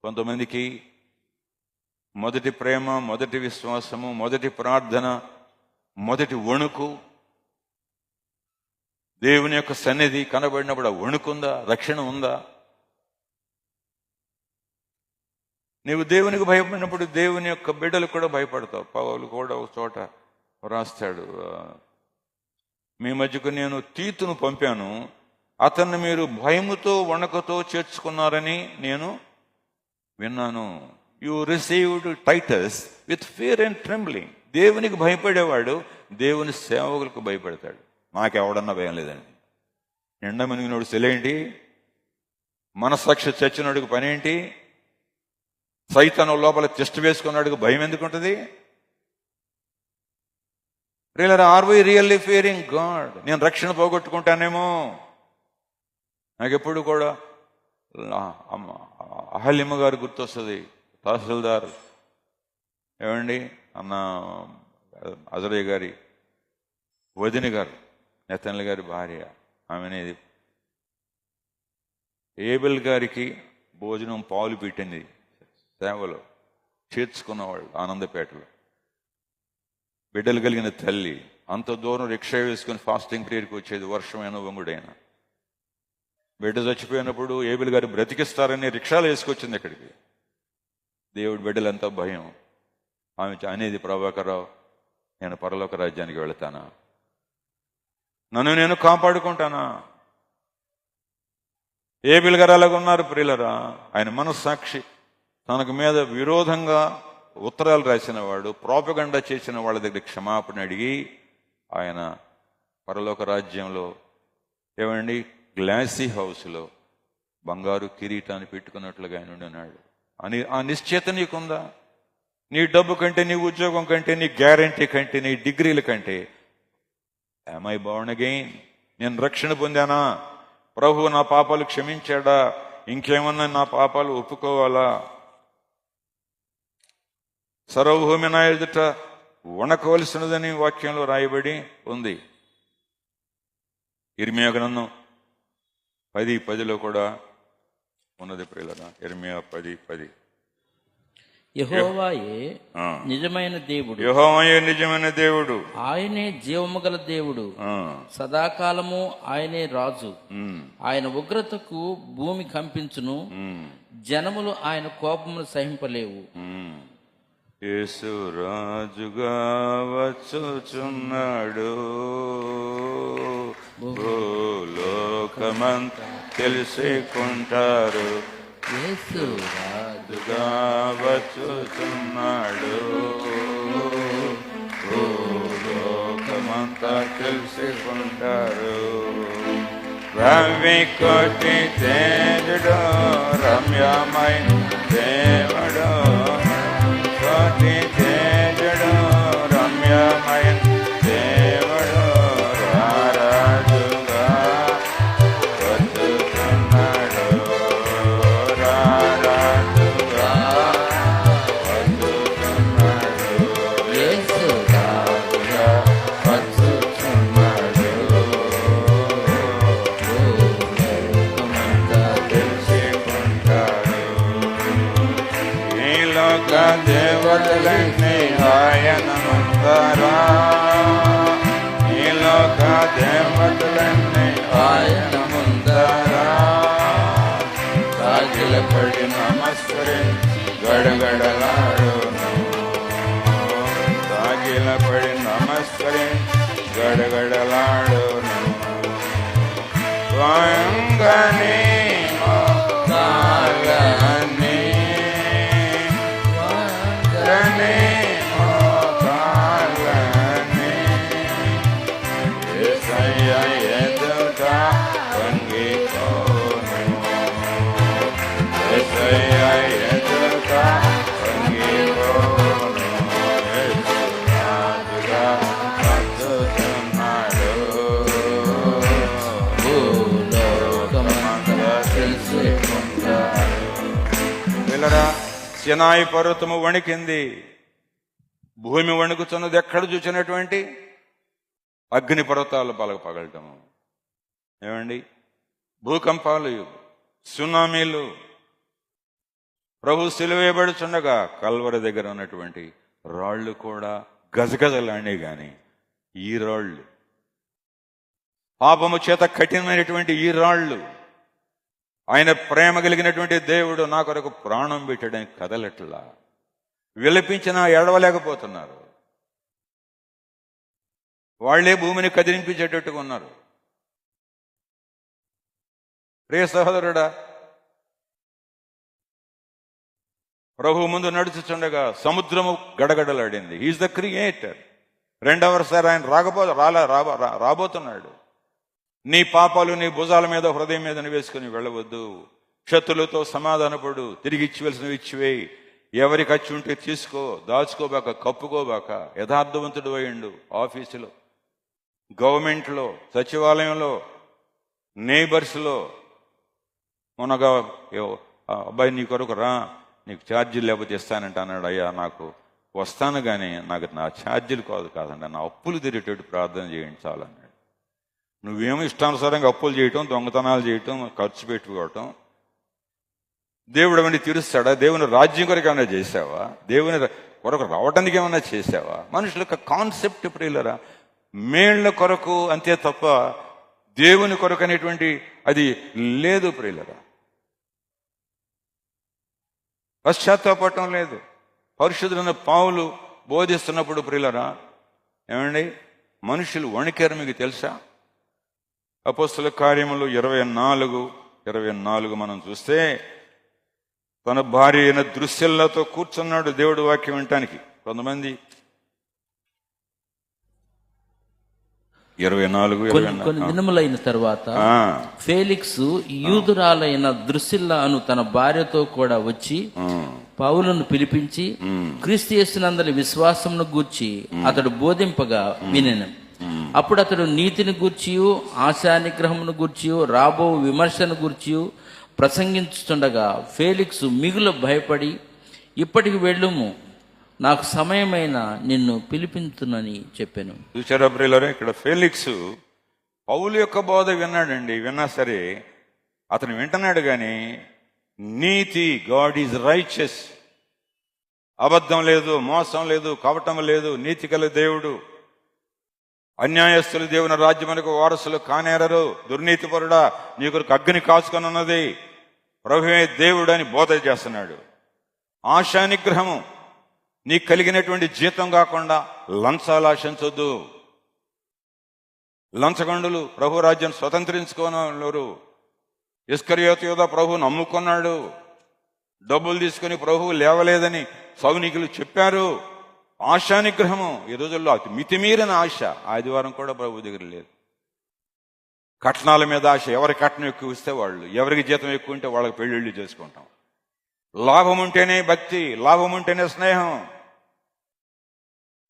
కొంతమందికి మొదటి ప్రేమ, మొదటి విశ్వాసము, మొదటి ప్రార్థన, మొదటి వణుకు, దేవుని యొక్క సన్నిధి కనబడినప్పుడు ఆ వణుకుందా? రక్షణ ఉందా? నీవు దేవునికి భయపడినప్పుడు దేవుని యొక్క బిడ్డలు కూడా భయపడతావు. పౌలు కూడా ఒక చోట రాస్తాడు, మీ మధ్యకు నేను తీతును పంపాను, అతన్ని మీరు భయముతో వణకతో చేర్చుకున్నారని నేను విన్నాను. You received Titus with fear and trembling. దేవునికి భయపడేవాడు దేవుని సేవకులకు భయపడతాడు. నాకెవడన్నా భయం లేదండి. నిండా మునిగినోడు సెలేంటి? మనస్సాక్షి చచ్చినోడికి పనేంటి? సైతాను లోపల తిష్ట వేసుకున్నాడుకు భయం ఎందుకు ఉంటుంది? Are we really fearing God? నేను రక్షణ పోగొట్టుకుంటానేమో. నాకెప్పుడు కూడా అహల్యమ్మ గారు గుర్తొస్తుంది, తహసీల్దార్. ఏమండి అన్న అజరయ్య గారి వదిన గారు, నెతన్ల గారి భార్య. ఆమెనేది ఏబెల్ గారికి భోజనం పాలు పెట్టింది సేవలో చేర్చుకున్నవాళ్ళు ఆనందపేటలో. బిడ్డలు కలిగిన తల్లి, అంత దూరం రిక్షా వేసుకుని ఫాస్టింగ్ ప్రేయర్కి వచ్చేది, వర్షమైనా వంగుడైనా. బిడ్డ చచ్చిపోయినప్పుడు ఏబెల్ గారు బ్రతికిస్తారని రిక్షాలు వేసుకొచ్చింది ఇక్కడికి. దేవుడి బిడ్డలంతా భయం. ఆమె అనేది, ప్రభాకరరావు, నేను పరలోక రాజ్యానికి వెళతానా? నన్ను నేను కాపాడుకుంటానా? ఏబెల్ గారు అలాగున్నారు ప్రియులరా. ఆయన మనస్సాక్షి, తనకు మీద విరోధంగా ఉత్తరాలు రాసిన వాడు, ప్రోపగండా చేసిన వాళ్ళ దగ్గర క్షమాపణ అడిగి ఆయన పరలోక రాజ్యంలో, ఏమండి, గ్లాసీ హౌస్లో బంగారు కిరీటాన్ని పెట్టుకున్నట్లుగా ఆయన ఉన్నాడు అని ఆ నిశ్చయత నీకుందా? నీ డబ్బు కంటే, నీ ఉద్యోగం కంటే, నీ గ్యారంటీ కంటే, నీ డిగ్రీల కంటే, am I born again? నేను రక్షణ పొందానా? ప్రభువు నా పాపాలు క్షమించాడా? ఇంకేమన్నా నా పాపాలు ఒప్పుకోవాలా? సర్వభూమి నా ఎదుట వణకవలసినదని వాక్యంలో రాయబడి ఉంది. ఇర్మియా గ్రంథం 10:10 కూడా ఉన్నది ప్రియులారా. ఇర్మియా 10:10. యెహోవాయే నిజమైన దేవుడు, యెహోవాయే నిజమైన దేవుడు, ఆయనే జీవము గల దేవుడు, సదాకాలము ఆయనే రాజు. ఆయన ఉగ్రతకు భూమి కంపించును, జనములు ఆయన కోపమును సహింపలేవు. యేసు రాజుగా వచ్చుచున్నాడు, భూలోకమంతా తెలుసుకుంటారు. యేసు రాజుగా వచ్చుచున్నాడు, భూలోకమంతా తెలుసుకుంటారు. రవి కోటి తేజుడు, రమ్యమైన దేవుడు, కోటి తేజుడు, రమ్యమైన దేవుడు, రారాజుగా వచ్చుచున్నాడు, రారాజుగా వచ్చుచున్నాడు. యేసు రాజుగా వచ్చుచున్నాడు, భూలోకమంతా తెలుసుకుంటాడు. ఈ లోక దేవతలన్నీ ఆయన ముందరా, ఈ లోక దేవతలన్నీ ఆయన ముందరా, సాగిలపడి నమస్కరించి గడగడలాడును, సాగిలపడి నమస్కరి గడగడలాడును స్వయంగానే మోకాళ్ళని మోకాళ్ళని యేసయ్య ఎదుట వంగిపోను యేసయ్య ఎదుట వంగిపోను యేసు రాజుగా బతుకుతున్నాడు భూలోకమంతా తెలుసుకుంటాడు. పిల్లరా, సినాయి పర్వతము వణికింది. భూమి వణుకుతున్నది. ఎక్కడ చూసినటువంటి అగ్ని పర్వతాలు పగలటము. ఏమండి, భూకంపాలు, సునామీలు. ప్రభు సిలువేయబడుచుండగా కల్వరి దగ్గర ఉన్నటువంటి రాళ్ళు కూడా గజగజలాండే గాని ఈ రాళ్ళు, పాపము చేత కఠినమైనటువంటి ఈ రాళ్ళు, ఆయన ప్రేమ కలిగినటువంటి దేవుడు నా కొరకు ప్రాణం పెట్టాడని కదలట్లా. విలపించినా ఏడవలేకపోతున్నారు. వాళ్లే భూమిని కదిలింపించేటట్టుగా ఉన్నారు. ప్రియ సహోదరుడా, ప్రభు ముందు నడుచుచుండగా సముద్రము గడగడలాడింది. Is the creator. రెండవసారి ఆయన రాబోతున్నాడు. నీ పాపాలు నీ భుజాల మీద, హృదయం మీద వేసుకుని వెళ్ళవద్దు. శత్రులతో సమాధానపడు. తిరిగి ఇచ్చివలసినవి ఇచ్చివేయి. ఎవరికి వచ్చి ఉంటే తీసుకో, దాచుకోబాక, కప్పుకోబాక. యథార్థవంతుడు అయ్యిండు. ఆఫీసులో, గవర్నమెంట్లో, సచివాలయంలో, నేబర్స్లో. మొన్నగా అబ్బాయి నీ కొరకు రా, నీకు ఛార్జీలు లేకపోతే ఇస్తానంటే అన్నాడు. అయ్యా నాకు వస్తాను కానీ నాకు నా ఛార్జీలు కాదండి, నా అప్పులు తిరిగేటట్టు ప్రార్థన చేయించాలన్నాడు. నువ్వేమో ఇష్టానుసారంగా అప్పులు చేయటం, దొంగతనాలు చేయటం, ఖర్చు పెట్టుకోవటం. దేవుడు అవన్నీ తీరుస్తాడా? దేవుని రాజ్యం కొరకు ఏమైనా చేసావా? దేవుని కొరకు రావడానికి ఏమైనా చేసావా? మనుషుల యొక్క కాన్సెప్ట్ ప్రియులరా మేళ్ల కొరకు అంతే తప్ప దేవుని కొరకు అనేటువంటి అది లేదు ప్రియులరా. పశ్చాత్తాపడటం లేదు. పరిశుద్ధులైన పౌలు బోధిస్తున్నప్పుడు ప్రియులరా, ఏమండి, మనుషులు వణికారు. మీకు తెలుసా? అపోస్తల కార్యములు 24 మనం చూస్తే తన భార్య అయిన దృశ్యలతో కూర్చున్నాడు దేవుడు వాక్యం వినటానికి. కొంతమంది 24 కొన్ని దినములైన తర్వాత ఫేలిక్స్ యూదురాలైన దృశ్యల్ల అను తన భార్యతో కూడా వచ్చి పౌలును పిలిపించి క్రీస్తు యేసునందలి విశ్వాసమును గూర్చి అతడు బోధింపగా వినెను. అప్పుడు అతడు నీతిని గూర్చియు ఆశానిగ్రహమును గూర్చియు రాబో విమర్శను గూర్చియు ప్రసంగించుతుండగా ఫేలిక్స్ మిగులు భయపడి, ఇప్పటికి వెళ్ళుము, నాకు సమయమైన నిన్ను పిలిపించునని చెప్పాను. చూసారా ప్రియులారా, ఇక్కడ ఫేలిక్స్ పౌలు యొక్క బోధ విన్నాడండి. విన్నా సరే అతను వింటున్నాడు కానీ నీతి, గాడ్ ఈజ్ రైచియస్, అబద్ధం లేదు, మోసం లేదు, కపటం లేదు, నీతి గల దేవుడు, అన్యాయస్తులు దేవుని రాజ్యమునకు వారసులు కానేరరు, దుర్నీతిపరుడా నీ కొరకు అగ్ని కాచుకొని ఉన్నది, ప్రభువే దేవుడు అని బోధ చేస్తున్నాడు. ఆశానిగ్రహము, నీకు కలిగినటువంటి జీతం కాకుండా లంచాలు ఆశించొద్దు. లంచగొండులు ప్రభు రాజ్యం స్వతంత్రించుకోనరు. ఇస్కరియోతు యోధ ప్రభు నమ్ముకున్నాడు. డబ్బులు తీసుకుని ప్రభువు లేవలేదని సౌనికులు చెప్పారు. ఆశానిగ్రహము ఈ రోజుల్లో అతి మితిమీరిన ఆశ. ఆదివారం కూడా ప్రభు దగ్గర లేదు. కట్నాల మీద ఆశ. ఎవరి కట్నం ఎక్కువ ఇస్తే వాళ్ళు, ఎవరికి జీతం ఎక్కువ ఉంటే వాళ్ళకి పెళ్ళిళ్ళు చేసుకుంటాం. లాభం ఉంటేనే భక్తి, లాభం ఉంటేనే స్నేహం.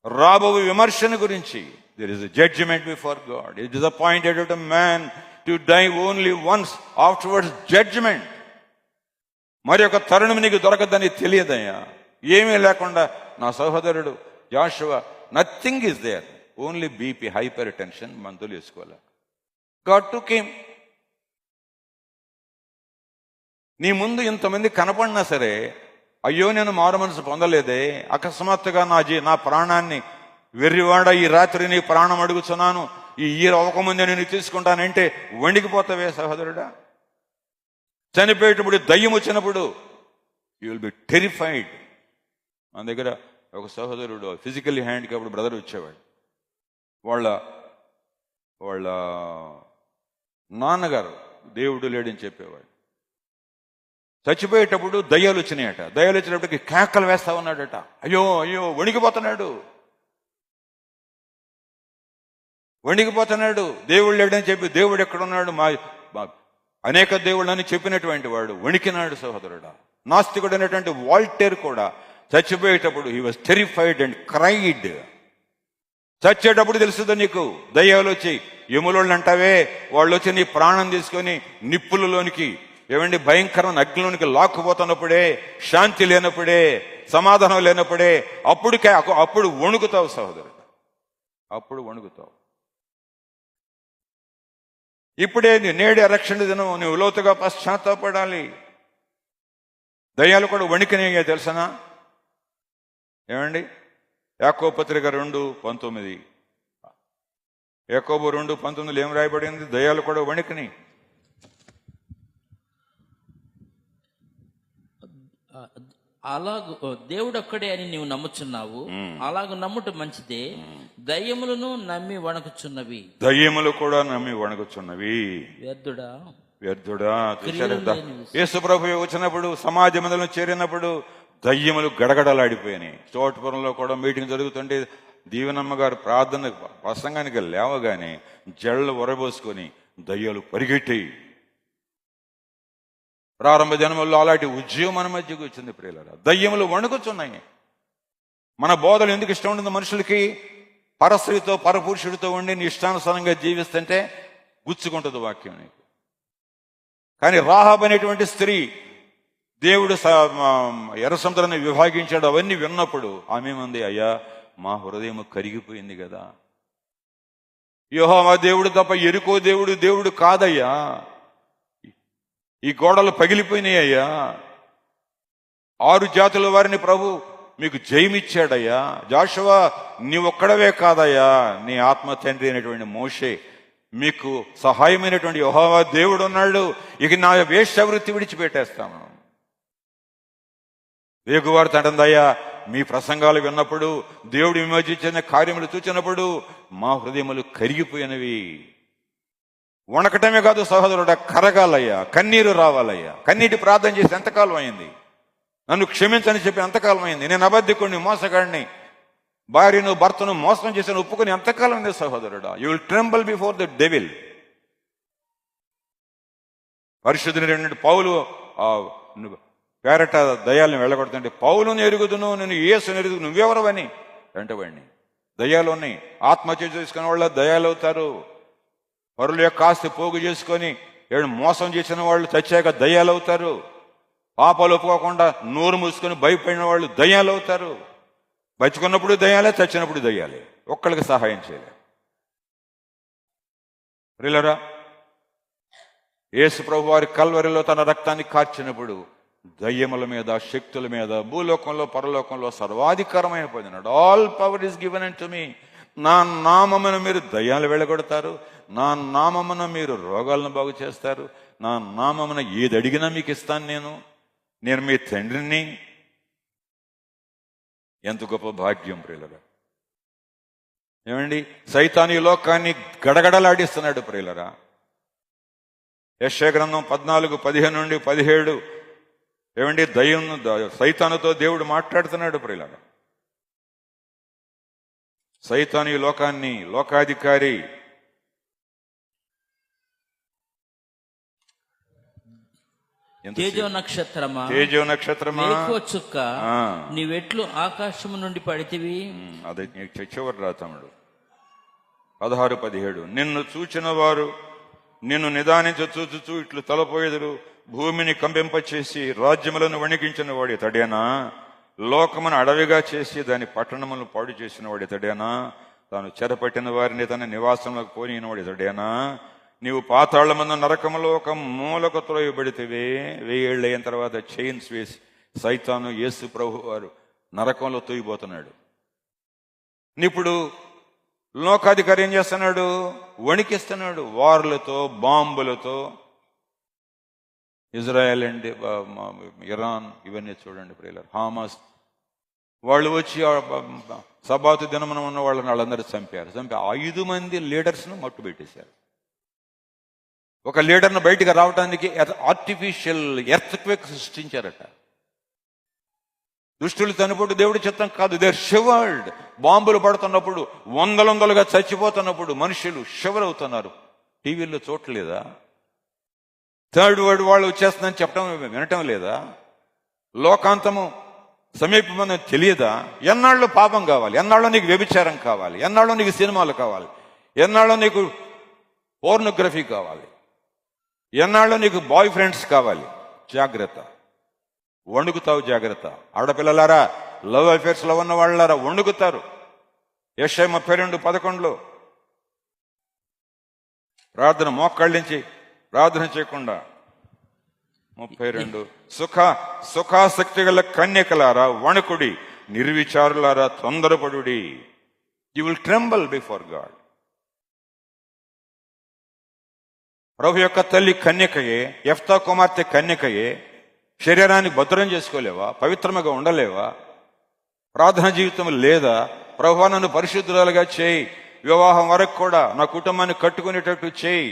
రాబో విమర్శన గురించి, there is a judgment before God. It is appointed to a man to die only once, afterwards judgment. మరి ఒక తరుణం నీకు దొరకదని తెలియదయ్యా. ఏమీ లేకుండా నా సహోదరుడు Joshua, nothing is there, only BP, hypertension, మందులు వేసుకోవాలి. God took him. నీ ముందు ఇంతమంది కనపడినా సరే, అయ్యో నేను మారు మనసు పొందలేదే, అకస్మాత్తుగా నా ప్రాణాన్ని, వెర్రివాడ ఈ రాత్రి నీ ప్రాణం అడుగుతున్నాను, ఈ అవ్వకముందే నేను తీసుకుంటానంటే వణికిపోతావే సహోదరుడా. చనిపోయేటప్పుడు, దయ్యం వచ్చినప్పుడు యూ విల్ బి టెరిఫైడ్. మన దగ్గర ఒక సహోదరుడు ఫిజికల్లీ హ్యాండిక్యాప్డ్ బ్రదర్ వచ్చేవాడు. వాళ్ళ వాళ్ళ నాన్నగారు దేవుడు లేడని చెప్పేవాడు. చచ్చిపోయేటప్పుడు దయ్యాలు వచ్చినాయట. దయ్యాలు వచ్చినప్పటికి కేకలు వేస్తా ఉన్నాడట. అయ్యో అయ్యో వణికిపోతున్నాడు. దేవుడు లేడని చెప్పి దేవుడు ఎక్కడున్నాడు, మా అనేక దేవుళ్ళని చెప్పినటువంటి వాడు వణికినాడు సహోదరుడా. నాస్తికుడు అనేటువంటి వాల్టేర్ కూడా చచ్చిపోయేటప్పుడు he was terrified and cried. చచ్చేటప్పుడు తెలుస్తుందా నీకు, దయ్యాలు వచ్చి యములోళ్ళు అంటావే, వాళ్ళు వచ్చి నీ ప్రాణం తీసుకొని నిప్పులలోనికి భయంకరమైన అగ్నిలోనికి లాక్కుపోతున్నప్పుడే, శాంతి లేనప్పుడే, సమాధానం లేనప్పుడే అప్పుడు వణుకుతావు సహోదరుడు, అప్పుడు వణుకుతావు. ఇప్పుడే నేడు రక్షణ దినం, నువ్వు లోతుగా పశ్చాత్తాపడాలి. దయ్యాలు కూడా వణికినాయో తెలుసనా? యాకోబు పత్రిక 2:19, యాకోబు 2:19 ఏం రాయబడింది? దయ్యాలు కూడా వణికినాయి. అలాగూ దేవుడు ఒక్కడే అని నీవు నమ్ముచున్నావు, అలాగ నమ్ముట మంచిదే. దయ్యములను నమ్మి వణకుచున్నవి, దయ్యములు కూడా నమ్మి వణకుచున్నవి. వ్యర్థుడా. యేసు ప్రభు వచ్చినప్పుడు, సమాజ మందిరంలో చేరినప్పుడు దయ్యములు గడగడలాడిపోయినాయి. చోటపురంలో కూడా మీటింగ్ జరుగుతుంటే దీవెనమ్మ గారు ప్రార్థన ప్రసంగానికి లేవగానే జళ్ళు ఉరబోసుకొని దయ్యాలు పరిగెట్టాయి. ప్రారంభ జన్మల్లో అలాంటి ఉద్యమం మన మధ్యకు వచ్చింది ప్రియులారా. దయ్యములు వణుకుతున్నాయి. మన బోధలు ఎందుకు ఇష్టం ఉంటుంది మనుషులకి? పరస్త్రీతో పరపురుషుడితో ఉండి నీ ఇష్టానుసారంగా జీవిస్తుంటే గుచ్చుకుంటుంది వాక్యం నీకు. కానీ రాహాబు అనేటువంటి స్త్రీ, దేవుడు ఎర్ర సముద్రాన్ని విభాగించాడు, అవన్నీ విన్నప్పుడు ఆమె మంది, అయ్యా మా హృదయం కరిగిపోయింది కదా, యెహోవా దేవుడు తప్ప ఎరుకో దేవుడు కాదయ్యా, ఈ గోడలు పగిలిపోయినాయ్యా, 6 జాతుల వారిని ప్రభు మీకు జయమిచ్చాడయ్యా, జాషువా నీవొక్కడవే కాదయ్యా, నీ ఆత్మ తండ్రి అయినటువంటి మోషే, మీకు సహాయమైనటువంటి యెహోవా దేవుడు ఉన్నాడు, ఇక నా వేశ్యావృత్తి విడిచిపెట్టేస్తాను. వేగువారు తండ్రయ్యా, మీ ప్రసంగాలు విన్నప్పుడు, దేవుడు విమోచించిన కార్యములు చూచినప్పుడు మా హృదయములు కరిగిపోయినవి. వణకటమే కాదు సహోదరుడా, కరగాలయ్యా, కన్నీరు రావాలయ్యా. కన్నీటి ప్రార్థన చేసి ఎంతకాలం అయింది? నన్ను క్షమించని చెప్పి ఎంతకాలం అయింది? నేను అబద్ధికుడిని, మోసగాడిని, భార్యను భర్తను మోసం చేసిన ఒప్పుకొని ఎంతకాలం ఉంది సహోదరుడా? You will tremble before the devil. పరిశుద్ధుని పౌలు పేరట దయ్యాలను వెళ్ళగొడుతుంటే, పౌలును ఎరుగుదును, నేను యేసును ఎరుగుదు, నువ్వెవరవని వెంటవాడిని. దయ్యాలు ఉన్నాయి. ఆత్మహత్య చేసుకునే వాళ్ళ దయ్యాలు అవుతారు. పరుల యొక్క ఆస్తి పోగు చేసుకొని మోసం చేసిన వాళ్ళు చచ్చాక దయ్యాలు అవుతారు. పాపాలు ఒప్పుకోకుండా నోరు మూసుకొని భయపడిన వాళ్ళు దయ్యాలు అవుతారు. బతుకున్నప్పుడు దయ్యాలే, చచ్చినప్పుడు దయ్యాలే. ఒక్కళ్ళకి సహాయం చేయలే. ప్రియులారా, యేసు ప్రభు వారి కల్వరిలో తన రక్తాన్ని కార్చినప్పుడు దయ్యముల మీద, శక్తుల మీద, భూలోకంలో పరలోకంలో సర్వాధికారమైన పొందినాడు. All power is given unto me. నా నామమున మీరు దయ్యాలు వెళ్ళగొడతారు, నా నామమున మీరు రోగాలను బాగు చేస్తారు, నా నామమున ఏది అడిగినా మీకు ఇస్తాను, నేను మీ తండ్రిని. ఎంత గొప్ప భాగ్యం ప్రియులరా. సైతాను ఈ లోకాన్ని గడగడలాడిస్తున్నాడు ప్రియులరా. యెషయా గ్రంథం 14:15-17 దయ్యం సైతానుతో దేవుడు మాట్లాడుతున్నాడు ప్రియులరా. సైతాను ఈ లోకాన్ని, లోకాధికారి, తేజో నక్షత్రమా, చుక్క, నీవెట్లు ఆకాశము నుండి పడితివి. అదే చివరి రా తమ్ముడు. 16-17 నిన్ను చూచిన వారు నిన్ను చూచుచూ ఇట్లు తలపోయేదురు. భూమిని కంపింపచేసి రాజ్యములను వణికించిన వాడి తడేనా? లోకమును అడవిగా చేసి దాని పట్టణములను పాడు చేసిన వాడి తడేనా? తాను చెరపట్టిన వారిని తన నివాసంలోకి పోయిన వాడి తడేనా? నీవు పాతాళమందు నరకములో ఒక మూలకు త్రోయబడితివే. 1000 ఏళ్ళు అయిన తర్వాత చైన్స్ వేసి సైతాను యేసు ప్రభు వారు నరకంలో తోయిపోతున్నాడు. ఇప్పుడు లోకాధికారి ఏం చేస్తున్నాడు? వణికిస్తున్నాడు. వార్లతో, బాంబులతో. ఇజ్రాయెల్ అండ్ ఇరాన్, ఇవన్నీ చూడండి ప్రియులారా. హామాస్ వాళ్ళు వచ్చి సబాతు దినమున ఉన్న వాళ్ళందరూ చంపి 5 మంది లీడర్స్ను మట్టు పెట్టేశారు. ఒక లీడర్ను బయటికి రావడానికి ఆర్టిఫిషియల్ ఎర్త్క్వేక్ సృష్టించారట. దుష్టులు చనిపోటు దేవుడి చిత్తం కాదు. దేర్ షివర్డ్. బాంబులు పడుతున్నప్పుడు వందలుగా చచ్చిపోతున్నప్పుడు మనుషులు షివర్ అవుతున్నారు. టీవీల్లో చూడలేదా? థర్డ్ వరల్డ్ వాళ్ళు వచ్చేస్తుందని చెప్పడం వినటం లేదా? లోకాంతము సమీపమని తెలియదా? ఎన్నాళ్ళు పాపం కావాలి, ఎన్నాళ్ళు నీకు వ్యభిచారం కావాలి, ఎన్నాళ్ళు నీకు సినిమాలు కావాలి, ఎన్నాళ్ళు నీకు పోర్నోగ్రఫీ కావాలి, ఎన్నాళ్ళు నీకు బాయ్ ఫ్రెండ్స్ కావాలి. జాగ్రత్త, వణుకుతావు. జాగ్రత్త. ఆడపిల్లలారా, లవ్ అఫేర్స్ లో ఉన్న వాళ్ళారా వణుకుతారు. యెషయా 32:11 ప్రార్థన మోకాళ్ళించి ప్రార్థన చేయకుండా 32 సుఖాసక్తి గల కన్యకలారా వణకుడి, నిర్విచారులారా తొందరపడుడి. You will tremble before God. ప్రభు యొక్క తల్లి కన్యకయే, యెఫ్తా కుమార్తె కన్యకయే. శరీరాన్ని భద్రం చేసుకోలేవా? పవిత్రముగా ఉండలేవా? ప్రార్థన జీవితం లేదా? ప్రభువా నన్ను పరిశుద్ధురాలుగా చేయి, వివాహం వరకు కూడా నా కుటుంబాన్ని కట్టుకునేటట్టు చేయి.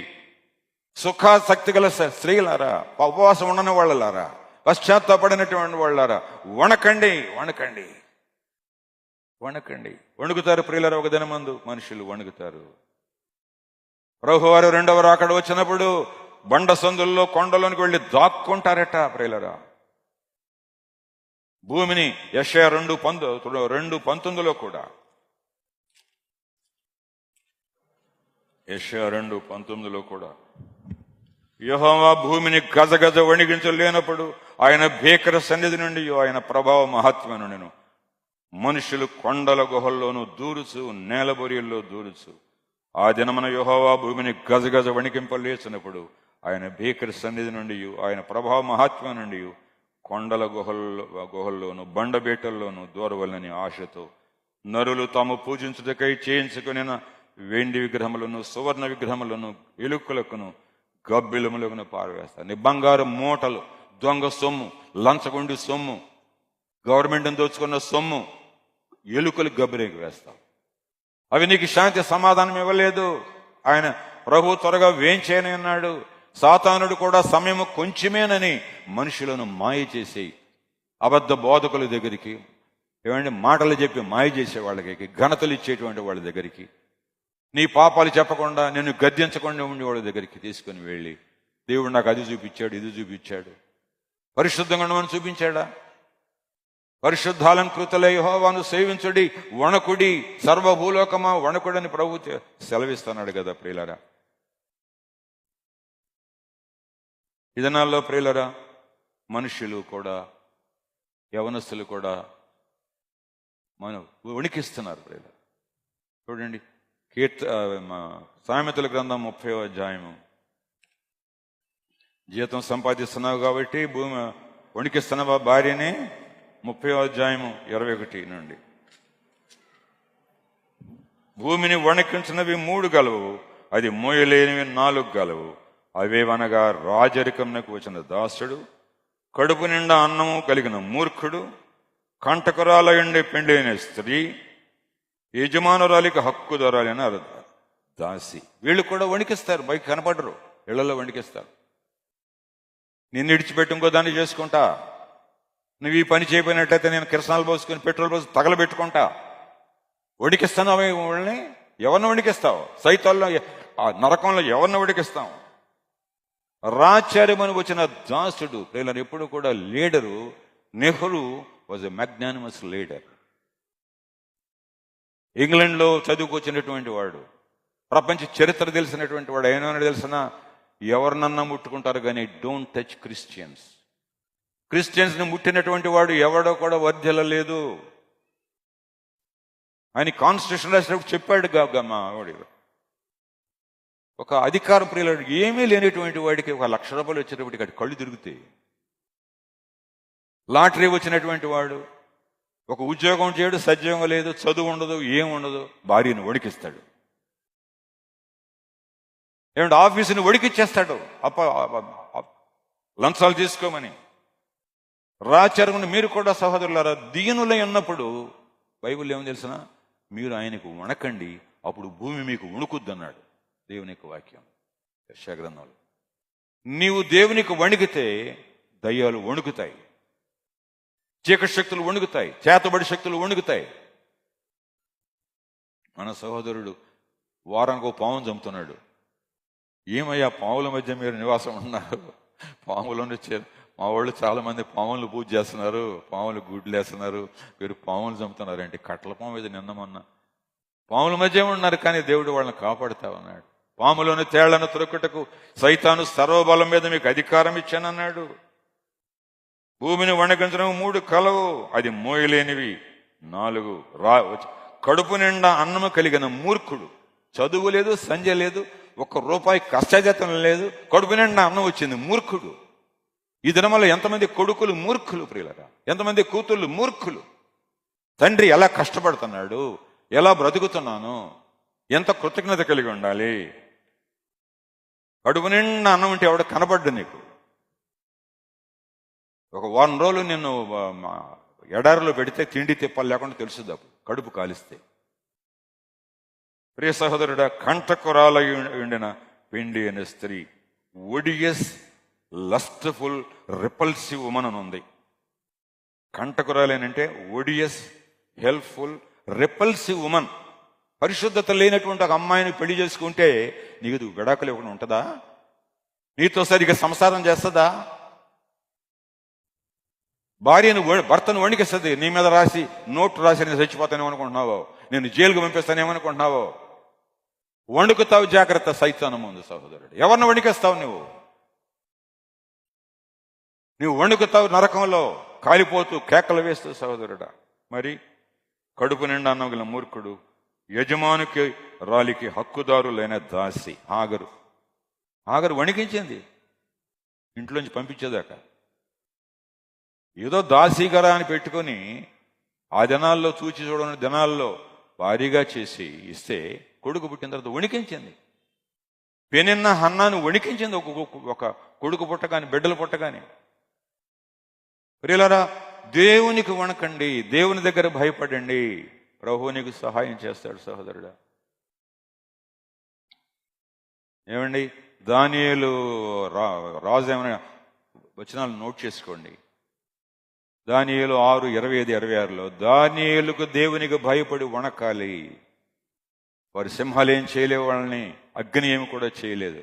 సుఖాసక్తి గల స్త్రీలారా, ఉపవాసం ఉండని వాళ్ళలారా, పశ్చాత్తాపడినటువంటి వాళ్ళారా వణకండి, వణకండి, వణకండి. వణుకుతారు ప్రియులారా. ఒక దినమందు మనుషులు వణుకుతారు. ప్రభువారు రెండవ రాకడ వచ్చినప్పుడు బండ సందుల్లో కొండలోనికి వెళ్ళి దాక్కుంటారట ప్రియులారా. భూమిని యెషయా 2:19 కూడా, యెషయా 2:19 కూడా యెహోవా భూమిని గజగజ వణిగించలేనప్పుడు ఆయన భీకర సన్నిధి నుండి ఆయన ప్రభావ మహత్వం నుండి మనుషులు కొండల గుహల్లోనూ దూరుచు, నేలబొరియల్లో దూరుచు. ఆ దినమున యెహోవా భూమిని గజగజ వణికింపలేసినప్పుడు ఆయన భీకర సన్నిధి నుండి ఆయన ప్రభావ మహాత్మ్యం నుండి కొండల గుహల్లోను బండబేటల్లోనూ దూరవలని ఆశతో నరులు తాము పూజించుటకై చేయించుకునిన వెండి విగ్రహములను, సువర్ణ విగ్రహములను, ఎలుకలకును, గబ్బిలములను పారవేస్తారు. బంగారు మూటలు, దొంగ సొమ్ము, లంచగొండి సొమ్ము, గవర్నమెంట్ని దోచుకున్న సొమ్ము, ఎలుకలు గబ్బిലേക്ക് వేస్తాం. అవి నీకు శాంతి సమాధానం ఇవ్వలేదు. ఆయన ప్రభు త్వరగా వేంచేయని అన్నాడు. సాతానుడు కూడా సమయం కొంచెమేనని మనుషులను మాయ చేసి అబద్ధ బోధకుల దగ్గరికి, ఏమంటే మాటలు చెప్పి మాయ చేసే వాళ్ళకి, ఘనతలు ఇచ్చేటువంటి వాళ్ళ దగ్గరికి, నీ పాపాలు చెప్పకుండా నిన్ను గద్దించకుండా ఉండే వాళ్ళ దగ్గరికి తీసుకుని వెళ్ళి, దేవుడు నాకు అది చూపించాడు, ఇది చూపించాడు, పరిశుద్ధంగా ఉండమని చూపించాడా? పరిశుద్ధాలంకృతులై యెహోవాను సేవించుడి, వణకుడి, సర్వభూలోకమా వణకుడని ప్రభు సెలవిస్తున్నాడు కదా ప్రియులారా. ఈ దినాల్లో ప్రియులారా మనుషులు కూడా, యవనస్తులు కూడా మనం వణికిస్తున్నారు ప్రియులారా. చూడండి, సామెతల గ్రంథం 30వ అధ్యాయము. జీతం సంపాదిస్తున్నావు కాబట్టి భూమి వణికిస్తున్నావా భార్యని? 30వ అధ్యాయము 21 నుండి. భూమిని వణికించినవి 3 గలవు, అది మోయలేనివి 4 గలవు. అవేవనగా రాజరికంకు వచ్చిన దాసుడు, కడుపు నిండా అన్నము కలిగిన మూర్ఖుడు, కంటకురాలయుండి పెండైన స్త్రీ, యజమానురాలికి హక్కుదారాలైన దాసి. వీళ్ళు కూడా వణికిస్తారు, బయట కనపడరు, ఇళ్లలో వణికిస్తారు. నిన్ను విడిచిపెట్టి ఇంకో దాన్ని చేసుకుంటా, నువ్వు ఈ పని చేయబోయినట్టయితే నేను కిరసనాలు పోసుకొని పెట్రోల్ పోసి తగలబెట్టుకుంటా. వణికిస్తాను వాళ్ళని. ఎవరిని వణికిస్తావు? సైతాల్లో, ఆ నరకంలో ఎవరిని వణికిస్తావు? రాచార్యమని వచ్చిన దాసుడు ప్రియులారా ఎప్పుడు కూడా leader. Nehru was a magnanimous leader. ఇంగ్లాండ్లో చదువుకొచ్చినటువంటి వాడు, ప్రపంచ చరిత్ర తెలిసినటువంటి వాడు. ఏమైనా తెలిసినా ఎవరినన్నా ముట్టుకుంటారు కానీ డోంట్ టచ్ క్రిస్టియన్స్. క్రిస్టియన్స్ ని ముట్టినటువంటి వాడు ఎవడో కూడా వర్ధిల్లలేదు. ఆయన కాన్స్టిట్యూషన్ రాసినప్పుడు చెప్పాడు మా వాడు, ఒక అధికార ప్రియుడు ఏమీ లేనిటువంటి వాడికి 1 లక్ష రూపాయలు వచ్చేటప్పటికి అటు కళ్ళు తిరుగుతాయి. లాటరీ వచ్చినటువంటి వాడు ఒక ఉద్యోగం చేయడు, సద్యోగం లేదు, చదువు ఉండదు, ఏముండదు, భార్యను వణికిస్తాడు. ఏమంటే ఆఫీసుని వణికిచ్చేస్తాడు లంచాలు తీసుకోమని. రాచరుగుని మీరు కూడా సహోదరులారా దీనులై ఉన్నప్పుడు బైబిల్ ఏమని తెలిసిన, మీరు ఆయనకు వణకండి, అప్పుడు భూమి మీకు వణుకుద్ది అన్నాడు దేవుని యొక్క వాక్యం యెషయా గ్రంథంలో. నీవు దేవునికి వణికితే దయ్యాలు వణుకుతాయి, చీకటి శక్తులు వణుకుతాయి, చేతబడి శక్తులు వణుకుతాయి. మన సహోదరుడు వారానికి ఒక పావును చంపుతున్నాడు. ఏమయ్యా పావుల మధ్య మీరు నివాసం ఉన్నారు? పాములను మా వాళ్ళు చాలా మంది పాములు పూజ చేస్తున్నారు, పాములు గుడ్లు వేస్తున్నారు, మీరు పాములు చంపుతున్నారంటే కట్టల పాము మీద నిన్నమన్నా పాముల మధ్య ఉన్నారు, కానీ దేవుడు వాళ్ళని కాపాడుతావన్నాడు. పాములను తేళ్లను త్రొక్కుటకు సైతాను సర్వబలం మీద మీకు అధికారం ఇచ్చానన్నాడు. భూమిని వణగించడం 3 కలవు, అది మోయలేనివి 4. కడుపు నిండా అన్నము కలిగిన మూర్ఖుడు, చదువు లేదు, సంధ్య లేదు, 1 రూపాయి కష్టజాతం లేదు, కడుపు నిండా అన్నం వచ్చింది, మూర్ఖుడు. ఈ దినమల్లో ఎంతమంది కొడుకులు మూర్ఖులు ప్రియులరా, ఎంతమంది కూతుళ్ళు మూర్ఖులు. తండ్రి ఎలా కష్టపడుతున్నాడు, ఎలా బ్రతుకుతున్నాను, ఎంత కృతజ్ఞత కలిగి ఉండాలి. కడుపు నిండా అన్నం ఉంటే ఎవడ కనబడ్డు నీకు. ఒక 1 రోజులు నిన్ను ఎడారిలో పెడితే తిండి తిప్పాలి లేకుండా తెలుస్తుంది అప్పుడు కడుపు కాలిస్తే. ప్రియ సహోదరుడా, కంటకురాల ఉండిన పిండి అనే స్త్రీ, ఒడియస్ లస్ట్ఫుల్ రిపల్సివ్ ఉమన్ అని ఉంది. కంటకురాలేనంటే ఒడియస్ హెల్ప్ఫుల్ రిపల్సివ్ ఉమన్. పరిశుద్ధత లేనటువంటి ఒక అమ్మాయిని పెళ్లి చేసుకుంటే నీకు విడాకులు ఇవ్వకుండా ఉంటుందా? నీతో సరిగ్గా సంసారం చేస్తుందా? భర్తను వణికిస్తుంది, నీ మీద రాసి నోటు రాసి నేను చచ్చిపోతానేమనుకుంటున్నావో, నేను జైలుకు పంపిస్తానేమనుకుంటున్నావో. వణుకుతావు, జాగ్రత్త సైతానం ఉంది సహోదరుడు. ఎవరిని వణికేస్తావు నువ్వు వణుకుతావు, నరకంలో కాలిపోతూ కేకలు వేస్తూ సహోదరుడా. మరి కడుపు నిండా అన్నగిన మూర్ఖుడు, యజమానికి రాలికి హక్కుదారులైన దాసి. ఆగరు వణికించింది ఇంట్లోంచి పంపించేదాకా. ఏదో దాసీగరా అని పెట్టుకొని ఆ దినాల్లో చూచి చూడని దినాల్లో భారీగా చేసి ఇస్తే కొడుకు పుట్టిన తర్వాత వణికించింది. పెనిన్న హన్నాను వణికించింది ఒక కొడుకు పుట్టగాని, బిడ్డలు పుట్టగాని. ప్రియులారా, దేవునికి వణకండి, దేవుని దగ్గర భయపడండి, ప్రభువు నీకు సహాయం చేస్తాడు సహోదరుడా. ఏమండి, దానియేలు రాజు ఏమైనా వచనాలు నోట్ చేసుకోండి. దానియేలు 6:25-26లో దానియేలుకు దేవునికి భయపడి వణకాలి. వారి సింహాలు ఏం చేయలేవు, వాళ్ళని అగ్ని ఏమి కూడా చేయలేదు.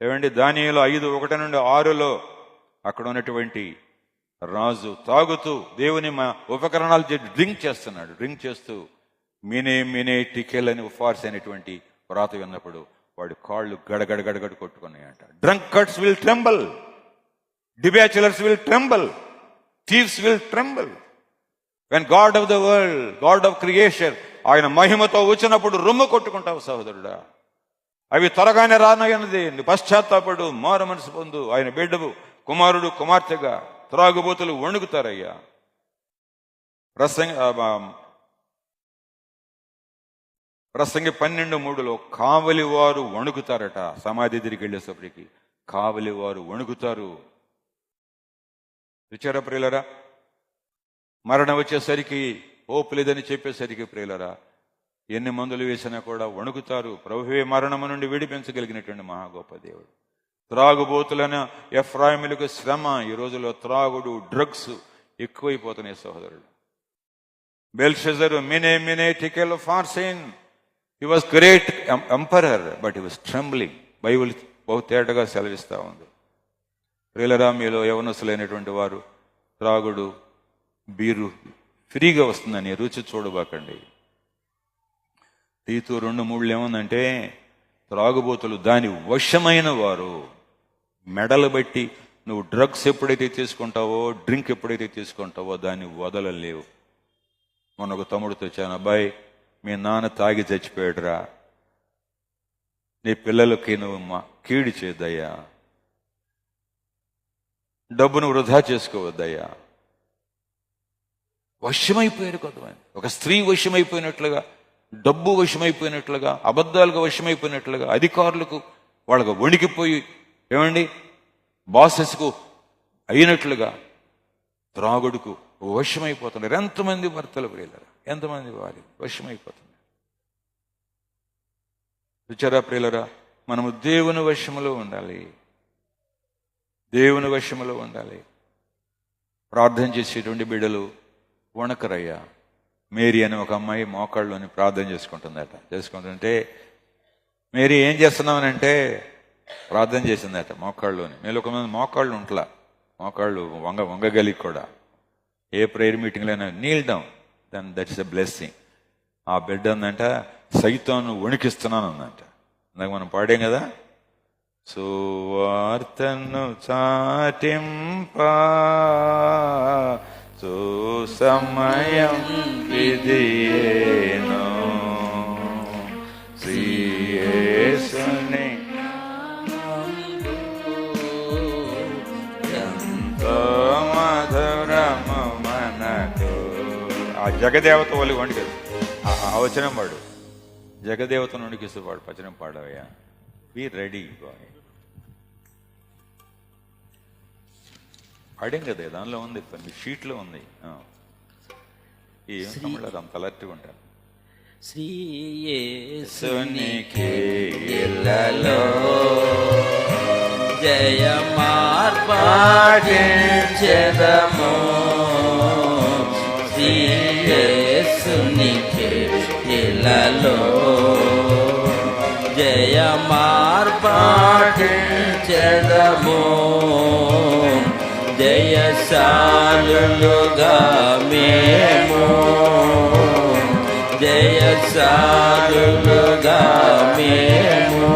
ఏమండి, దానియేలు 5:1-6లో అక్కడ ఉన్నటువంటి రాజు తాగుతూ దేవుని ఉపకరణాలు డ్రింక్ చేస్తున్నాడు. డ్రింక్ చేస్తూ మినే టికెల్ అని ఫార్స్ అనేటువంటి వ్రాత విన్నప్పుడు వాడి కాళ్ళు గడగడ కొట్టుకున్నాయంట. Drunkards will tremble, debauchers will tremble, thieves will tremble when God of the world, God of creation ఆయన మహిమతో వచ్చినప్పుడు రొమ్ము కొట్టుకుంటావు సహోదరుడా. అవి త్వరగానే రానయ్యన్నది. పశ్చాత్తాపడు, మారు మనసు పొందు. ఆయన బిడ్డవు, కుమారుడు కుమార్తెగా త్రాగుబోతులు వణుకుతారయ్యా. ప్రసంగి 12:3లో కావలి వారు వణుకుతారట. సమాధి తిరిగి వెళ్ళేసప్పటికి కావలి వారు వణుకుతారు. విచార ప్రియులరా, మరణం వచ్చేసరికి హోప్ లేదని చెప్పేసరికి ప్రియులరా ఎన్ని మందులు వేసినా కూడా వణుకుతారు. ప్రభువే మరణము నుండి విడిపించగలిగినటువంటి మహా గొప్ప దేవుడు. త్రాగుబోతులైన ఎఫ్రాయిములకు శ్రమ. ఈ రోజుల్లో త్రాగుడు, డ్రగ్స్ ఎక్కువైపోతున్నాయి సహోదరుడు. బెల్షజరు మినే టికెల్ ఫార్సిన్, he was great emperor but he was trembling. Bible బహు తేటగా సెలవిస్తా ఉంది. ప్రియులరా, మీలో యవనస్తులైనటువంటి వారు త్రాగుడు, బీరు ఫ్రీగా వస్తుందని రుచి చూడబాకండి. తీతు 2:3 ఏముందంటే, త్రాగుబోతులు దాని వశమైన వారు. మెడలు బట్టి నువ్వు డ్రగ్స్ ఎప్పుడైతే తీసుకుంటావో, డ్రింక్ ఎప్పుడైతే తీసుకుంటావో దాన్ని వదలలేవు. మొన్న ఒక తమ్ముడితో వచ్చాను, అబ్బాయి మీ నాన్న తాగి చచ్చిపోయాడురా, నీ పిల్లలకి నువ్వు కీడు చేయొద్దయ్యా, డబ్బును వృధా చేసుకోవద్దయ్యా. వశమైపోయారు కొంతమంది. ఒక స్త్రీ వశమైపోయినట్లుగా, డబ్బు వశమైపోయినట్లుగా, అబద్ధాలుగా వశమైపోయినట్లుగా, అధికారులకు వాళ్ళకు వణికిపోయి, ఏమండి బాసెస్కు అయినట్లుగా త్రాగుడుకు వశమైపోతున్నారు. ఎంతమంది భర్తలు ప్రియులరా, ఎంతమంది వారి వశమైపోతున్నారు. చూచారా ప్రియులరా, మనము దేవుని వశములో ఉండాలి, దేవుని వశములో ఉండాలి. ప్రార్థన చేసేటువంటి బిడ్డలు వణకరయ్యా. మేరీ అని ఒక అమ్మాయి మోకాళ్ళలోని ప్రార్థన చేసుకుంటుంటే మేరీ ఏం చేస్తున్నామనంటే ప్రార్థన చేసిందట మోకాళ్ళలోని. మీరు ఒక మంది మోకాళ్ళు ఉంటలా, మోకాళ్ళు వంగగలిగి కూడా ఏ ప్రేయర్ మీటింగ్లో అయినా kneel down, then that's a blessing. ఆ బిడ్డ ఉందంట సైతాను వణికిస్తున్నాను ఉందంట. ఇందాక మనం పాడాం కదా, సువార్తను చాటింప సమయం విధియేను శ్రీయేసుని ఎంతో మధురము మనకు. ఆ జగదేవత వాళ్ళు వండి ఆ వచనం పాడు, జగదేవతను వణికిస్తూ పాడు, వచనం పాడవయ్యా. Be ready boy. పాడాం కదా, దానిలో ఉంది, షీట్లో ఉంది. ఏం తమిళారు అంత అలర్ట్గా ఉంటారు. శ్రీయేసునికి ఇల్లలో జయమార్పాటించెదము, శ్రీయేసునికి ఇల్లలో జయమార్పాటించెదము, జయశాలులుగా మేము, జయశాలులుగా మేము,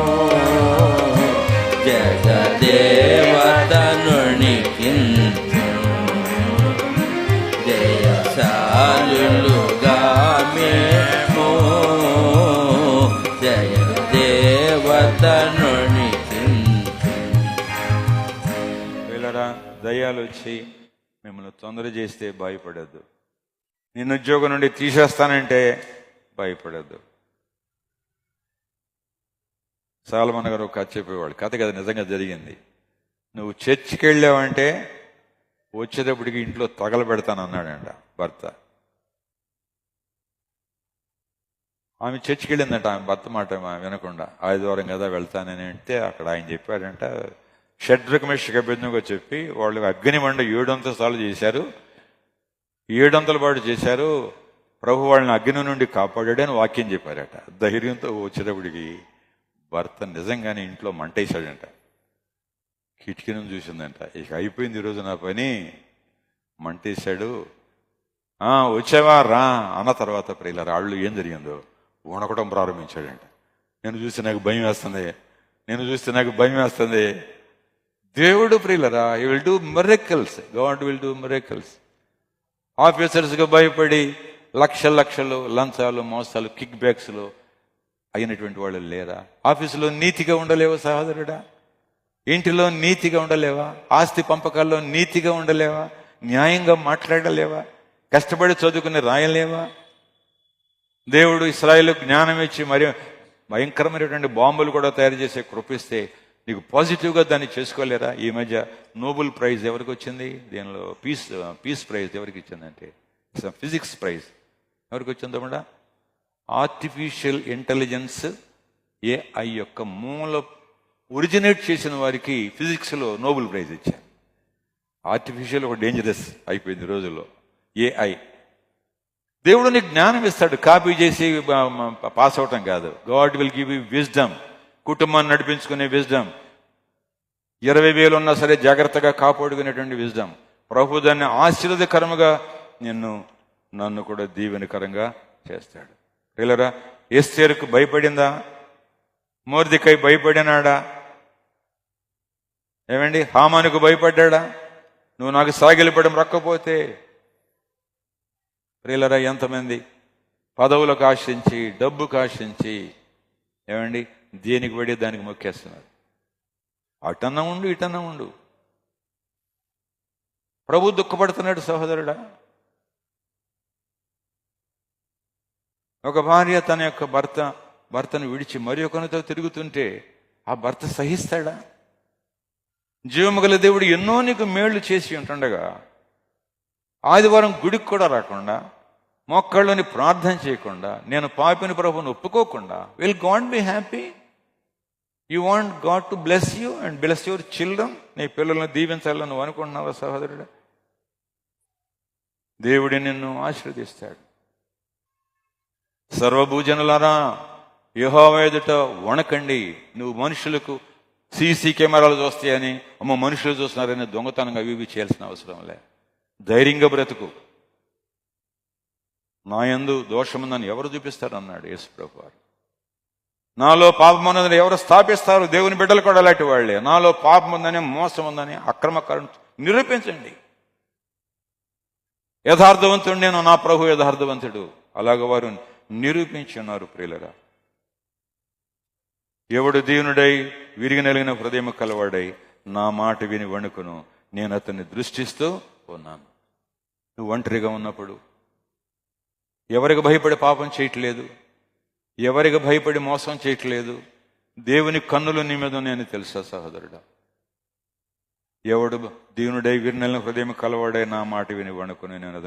జగదేవతనునికి జయశాలులుగా మేము, జయదేవతనునికి. వీళ్ళరా దయ్యాలు వచ్చి మిమ్మల్ని తొందర చేస్తే భయపడద్దు. నిన్ను ఉద్యోగం నుండి తీసేస్తానంటే భయపడద్దు. సాలమన్ గారు ఒక కథ చెప్పేవాడు, కథ కదా నిజంగా జరిగింది. నువ్వు చర్చికి వెళ్ళావంటే వచ్చేటప్పటికి ఇంట్లో తగలబెడతాను అన్నాడంట భర్త. ఆమె చర్చికి వెళ్ళిందంట, ఆమె భర్త మాట వినకుండా. ఆదివారం కదా వెళ్తానని అంటే అక్కడ ఆయన చెప్పాడంట, షడ్రక మెషక అభ్యర్థంగా చెప్పి వాళ్ళు అగ్నిమండ 700 సార్లు చేశారు, 700 పాటు చేశారు, ప్రభు వాళ్ళని అగ్ని నుండి కాపాడాడని వాక్యం చెప్పారట. ధైర్యంతో వచ్చేటప్పటికి భర్త నిజంగానే ఇంట్లో మంటేశాడంట. కిటికీని చూసిందంట, ఇక అయిపోయింది ఈరోజు నా పని, మంటేశాడు. వచ్చావా రా అన్న తర్వాత ప్రియుల రాళ్ళు ఏం జరిగిందో వణకడం ప్రారంభించాడంట. నేను చూస్తే నాకు భయం వేస్తుంది. దేవుడు ప్రియులరా, he will do miracles, God will do miracles. ఆఫీసర్స్గా భయపడి లక్షలు లంచాలు, మోసాలు, కిక్ బ్యాక్స్లో అయినటువంటి వాళ్ళు లేరా? ఆఫీసులో నీతిగా ఉండలేవా సహోదరుడా? ఇంటిలో నీతిగా ఉండలేవా? ఆస్తి పంపకాల్లో నీతిగా ఉండలేవా? న్యాయంగా మాట్లాడలేవా? కష్టపడి చదువుకుని రాయలేవా? దేవుడు ఇశ్రాయేలు జ్ఞానం ఇచ్చి మరి భయంకరమైనటువంటి బాంబులు కూడా తయారు చేసే కృపిస్తే నీకు పాజిటివ్గా దాన్ని చేసుకోలేరా? ఈ మధ్య నోబెల్ ప్రైజ్ ఎవరికి వచ్చింది? దీనిలో పీస్ ప్రైజ్ ఎవరికి ఇచ్చిందంటే ఫిజిక్స్ ప్రైజ్ ఎవరికి వచ్చిందో కూడా ఆర్టిఫిషియల్ ఇంటెలిజెన్స్ AI యొక్క మూల ఒరిజినేట్ చేసిన వారికి ఫిజిక్స్లో నోబెల్ ప్రైజ్ ఇచ్చారు. ఆర్టిఫిషియల్ ఒక డేంజరస్ అయిపోయింది రోజుల్లో AI. దేవుడు నీకు జ్ఞానం ఇస్తాడు, కాపీ చేసి పాస్ అవటం కాదు. God will give you wisdom, కుటుంబాన్ని నడిపించుకునే విజ్డమ్, 20,000 ఉన్నా సరే జాగ్రత్తగా కాపాడుకునేటువంటి విజ్డమ్. ప్రభు దాన్ని ఆశీర్వాదకరముగా నన్ను కూడా దీవెనకరంగా చేస్తాడు. పిల్లరా, ఎస్తేరుకు భయపడిందా? మొర్దెకై భయపడినాడా? ఏమండి, హామానుకు భయపడ్డా? నువ్వు నాకు సాగిలిపడం రక్కపోతే. ప్రియులరా, ఎంతమంది పదవులకు ఆశించి, డబ్బుకు ఆశించి, ఏమండి దేనికి పడి దానికి మొక్కేస్తున్నారు. అటన్నా ఉండు, ఇటన్నా ఉండు. ప్రభు దుఃఖపడుతున్నాడు సహోదరుడా. ఒక భార్య తన యొక్క భర్తను విడిచి మరి ఒకరితో తిరుగుతుంటే ఆ భర్త సహిస్తాడా? జీవము గల దేవుడు ఎన్నో నీకు మేళ్లు చేసి ఉంటుండగా ఆదివారం గుడికి కూడా రాకుండా, మోకాళ్ళని ప్రార్థన చేయకుండా, నేను పాపిని ప్రభువుని ఒప్పుకోకుండా, will God be happy? You want God to bless you and bless your children? నీ పిల్లల్ని దీవించాలని నువ్వు అనుకుంటున్నావా సహోదరుడు? దేవుడి నిన్ను ఆశీర్వదిస్తాడు. సర్వభూజనులారా, యెహోవా ఎదుట వణకండి. నువ్వు మనుషులకు సీసీ కెమెరాలు చూస్తాయని, అమ్మ మనుషులు చూస్తున్నారని దొంగతనంగా అవి చేయాల్సిన అవసరం లే. ధైర్యంగా బ్రతుకు. నా యందు దోషముందని ఎవరు చూపిస్తారన్నాడు యేసు ప్రభువారు. నాలో పాపం ఉన్నదని ఎవరు స్థాపిస్తారు? దేవుని బిడ్డలు కూడా అలాంటి వాళ్లే. నాలో పాపం ఉందని, మోసం ఉందని, అక్రమకారం నిరూపించండి. యథార్థవంతుడు నేను, నా ప్రభు యథార్థవంతుడు. అలాగ వారు నిరూపించి ఉన్నారు. ప్రియులరా, ఎవడు దీనుడై విరిగి నలిగిన హృదయం కలవాడై నా మాట విని వణుకును, నేను అతన్ని దృష్టిస్తూ ఉన్నాను. నువ్వు ఒంటరిగా ఉన్నప్పుడు, ఎవరికి భయపడి పాపం చేయట్లేదు, ఎవరికి భయపడి మోసం చేయట్లేదు, దేవుని కన్నులు నీ మీద నేను తెలుసా సహోదరుడా? ఎవడు దీనుడై విరినలిన హృదయం కలవాడై నా మాట విని వణుకుని, నేను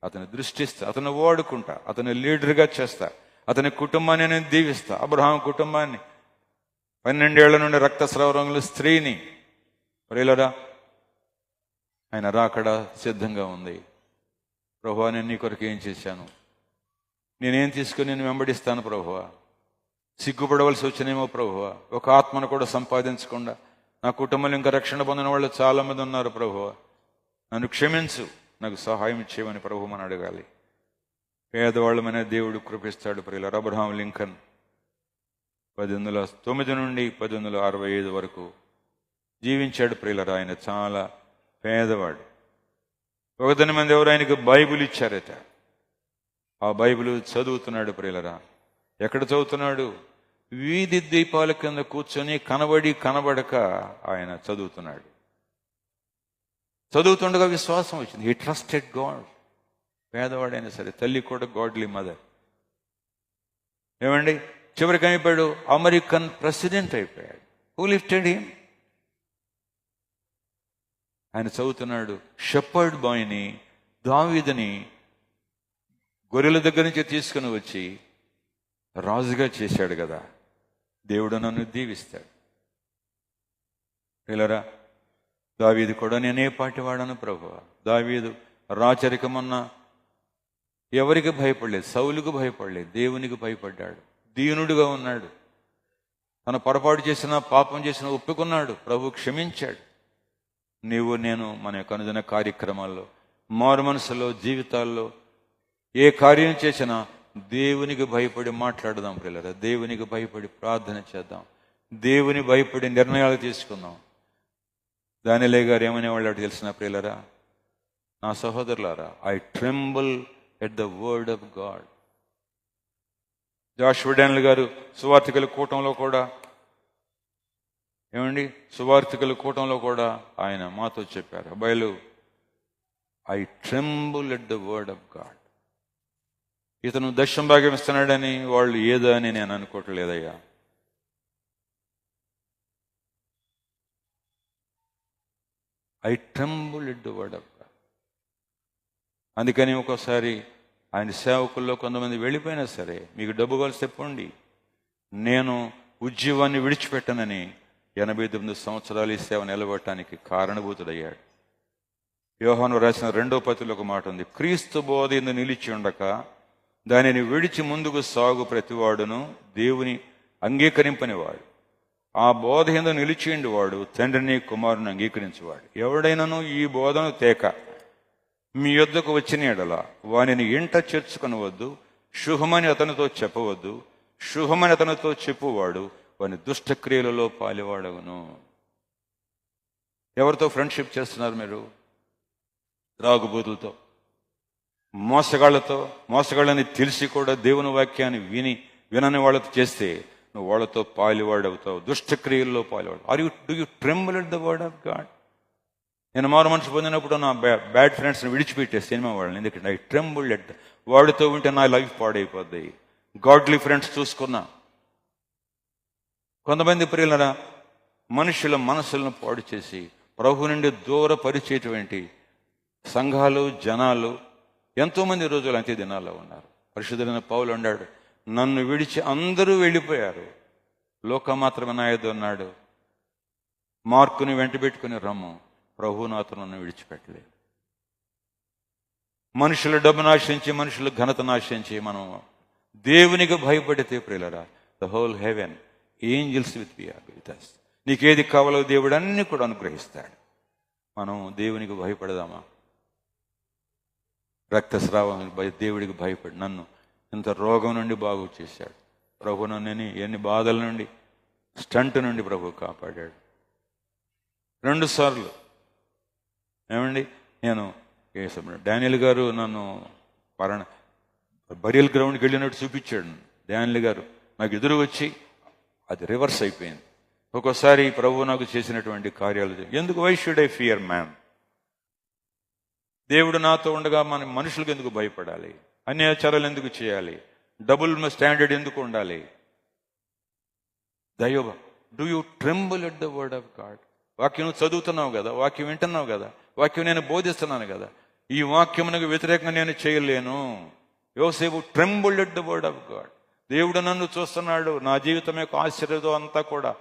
అతని దృష్టిస్తా, అతను వాడుకుంటా, అతని లీడర్గా చేస్తా, అతని కుటుంబాన్ని నేను దీవిస్తా. అబ్రహాం కుటుంబాన్ని, 12 ఏళ్ల నుండి రక్తస్రావ రంగుల స్త్రీని, ప్రియులరా, ఆయన రాకడ సిద్ధంగా ఉంది. ప్రభువా, నేను నీ కొరకు ఏం చేశాను? నేనేం తీసుకుని నేను వెంబడిస్తాను ప్రభువా? సిగ్గుపడవలసి వచ్చినేమో ప్రభువా. ఒక ఆత్మను కూడా సంపాదించకుండా నా కుటుంబంలో ఇంకా రక్షణ పొందిన వాళ్ళు చాలా మంది ఉన్నారు ప్రభువా. నన్ను క్షమించు, నాకు సహాయం చేయమని ప్రభు మనం అడగాలి. పేదవాళ్ళమనే దేవుడు కృపిస్తాడు. ప్రియులారా, అబ్రహాం లింకన్ 1809 నుండి 1865 వరకు జీవించాడు. ప్రియులారా, ఆయన చాలా పేదవాడు. 1 మంది ఎవరు ఆయనకు బైబిల్ ఇచ్చారట. ఆ బైబిల్ చదువుతున్నాడు. ప్రియులారా, ఎక్కడ చదువుతున్నాడు? వీధి దీపాల కింద కూర్చొని కనబడి కనబడక ఆయన చదువుతున్నాడు. చదువుతుండగా విశ్వాసం వచ్చింది. He trusted God. పేదవాడైనా సరే, తల్లి కూడా గాడ్లీ మదర్. ఏమండి, చివరికి అయిపోయాడు, అమెరికన్ ప్రెసిడెంట్ అయిపోయాడు. Who lifted him? ఆయన చదువుతున్నాడు. షెపర్డ్ బాయ్ని, దావీదుని గొర్రెల దగ్గర నుంచి తీసుకుని వచ్చి రాజుగా చేశాడు కదా. దేవుడు నన్ను దీవిస్తాడు. పిల్లరా, దావీదు కూడా నేనే పాటి వాడను ప్రభువా. దావీదు రాచరికమన్నా ఎవరికి భయపడలేదు, సౌలుకు భయపడలేదు, దేవునికి భయపడ్డాడు. దీనుడుగా ఉన్నాడు. తన పొరపాటు చేసిన, పాపం చేసిన ఒప్పుకున్నాడు. ప్రభు క్షమించాడు. నీవు నేను మన యొక్క అనుదిన కార్యక్రమాల్లో, మారు మనసులో, జీవితాల్లో ఏ కార్యం చేసినా దేవునికి భయపడి మాట్లాడదాం ప్రియులారా. దేవునికి భయపడి ప్రార్థన చేద్దాం. దేవుని భయపడి నిర్ణయాలు తీసుకుందాం. దానిలే గారు ఏమనేవాళ్ళు తెలిసిన ప్రియులారా, నా సహోదరులారా, I tremble at the word of God. Joshua Daniel గారు సువార్తికుల కూటంలో కూడా, ఏమండి, సువార్తికుల కూటంలో కూడా ఆయన మాతో చెప్పారు, అబ్బాయిలు, I tremble at the word of God. ఇతను దశం భాగం ఇస్తున్నాడని వాళ్ళు ఏదో అని నేను అనుకోవట్లేదయ్యా. I tremble at the word of God. అందుకని ఒక్కోసారి ఆయన సేవకుల్లో కొంతమంది వెళ్ళిపోయినా సరే, మీకు డబ్బు కావాల్సి చెప్పండి, నేను ఉద్యోగాన్ని విడిచిపెట్టనని 89 సంవత్సరాలు ఈ సేవ నిలబడటానికి కారణభూతుడయ్యాడు. యోహాను రాసిన 2వ పత్రికలో ఒక మాట ఉంది, క్రీస్తు బోధ యందు నిలిచి ఉండక దానిని విడిచి ముందుకు సాగు ప్రతివాడును దేవుని అంగీకరింపనివాడు. ఆ బోధ యందు నిలిచిండి వాడు తండ్రిని కుమారుని అంగీకరించేవాడు. ఎవడైనాను ఈ బోధను తేక మీ యొద్దకు వచ్చిన ఎడల వానిని ఇంట చేర్చుకొనవద్దు, శుభమని అతనితో చెప్పవద్దు. శుభమని అతనితో చెప్పువాడు వాని దుష్టక్రియలలో పాలివాడవును. ఎవరితో ఫ్రెండ్షిప్ చేస్తున్నారు మీరు? త్రాగుబోతులతో, మోసగాళ్లతో. మోసగాళ్ళని తెలిసి కూడా దేవుని వాక్యాన్ని వినని వాళ్ళతో చేస్తే నువ్వు వాళ్ళతో పాలివాడవుతావు, దుష్టక్రియల్లో పాలివాడు. Do you tremble at the word of God? నేను మారు మనసు పొందినప్పుడు నా బ్యాడ్ ఫ్రెండ్స్ని విడిచిపెట్టే సినిమా వాళ్ళని. ఎందుకంటే ఐ ట్రెంబుల్ ఎట్, వాడితో ఉంటే నా లైఫ్ పాడైపోద్ది. గాడ్లీ ఫ్రెండ్స్ చూసుకున్నా. కొంతమంది ప్రియులరా, మనుషుల మనసులను పాడు చేసి ప్రభు నుండి దూరపరిచేటువంటి సంఘాలు, జనాలు ఎంతోమంది రోజులు అంత్య దినాల్లో ఉన్నారు. పరిశుద్ధులైన పౌలు అన్నాడు, నన్ను విడిచి అందరూ వెళ్ళిపోయారు, లోకం మాత్రమే నా యొద్ద ఉన్నాడు. మార్కుని వెంట పెట్టుకుని రమ్ము, ప్రభు నాతో నన్ను విడిచిపెట్టలేదు. మనుషుల డబ్బును ఆశించి, మనుషుల ఘనతను ఆశించి మనం దేవునికి భయపడితే ప్రియులరా, the whole heaven angels with us. నీకేది కావాలో దేవుడు అన్ని కూడా అనుగ్రహిస్తాడు. మనం దేవునికి భయపడదామా? రక్తస్రావం దేవుడికి భయపడి నన్ను ఇంత రోగం నుండి బాగు చేశాడు ప్రభు. నన్ను ఎన్ని బాధల నుండి, స్టంట్ నుండి ప్రభు కాపాడాడు. 2 సార్లు ఏమండి, నేను డానియల్ గారు నన్ను బరియల్ గ్రౌండ్కి వెళ్ళినట్టు చూపించాడు. డానియల్ గారు నాకు ఎదురు వచ్చి అది రివర్స్ అయిపోయింది. ఒక్కోసారి ప్రభు నాకు చేసినటువంటి కార్యాలు ఎందుకు, why should I fear man? దేవుడు నాతో ఉండగా మన మనుషులకు ఎందుకు భయపడాలి? అన్యాచారాలు ఎందుకు చేయాలి? డబుల్ స్టాండర్డ్ ఎందుకు ఉండాలి? దైవ do you tremble at the word of God? వాక్యం చదువుతున్నావు కదా, వాక్యం వింటున్నావు కదా, వాక్యం నేను బోధిస్తున్నాను కదా, ఈ వాక్యమునకు వ్యతిరేకంగా నేను చేయలేను. యోసేపు tremble at the word of God. దేవుడు నన్ను చూస్తున్నాడు, నా జీవితం యొక్క ఆశీర్వాదం అంతా కూడా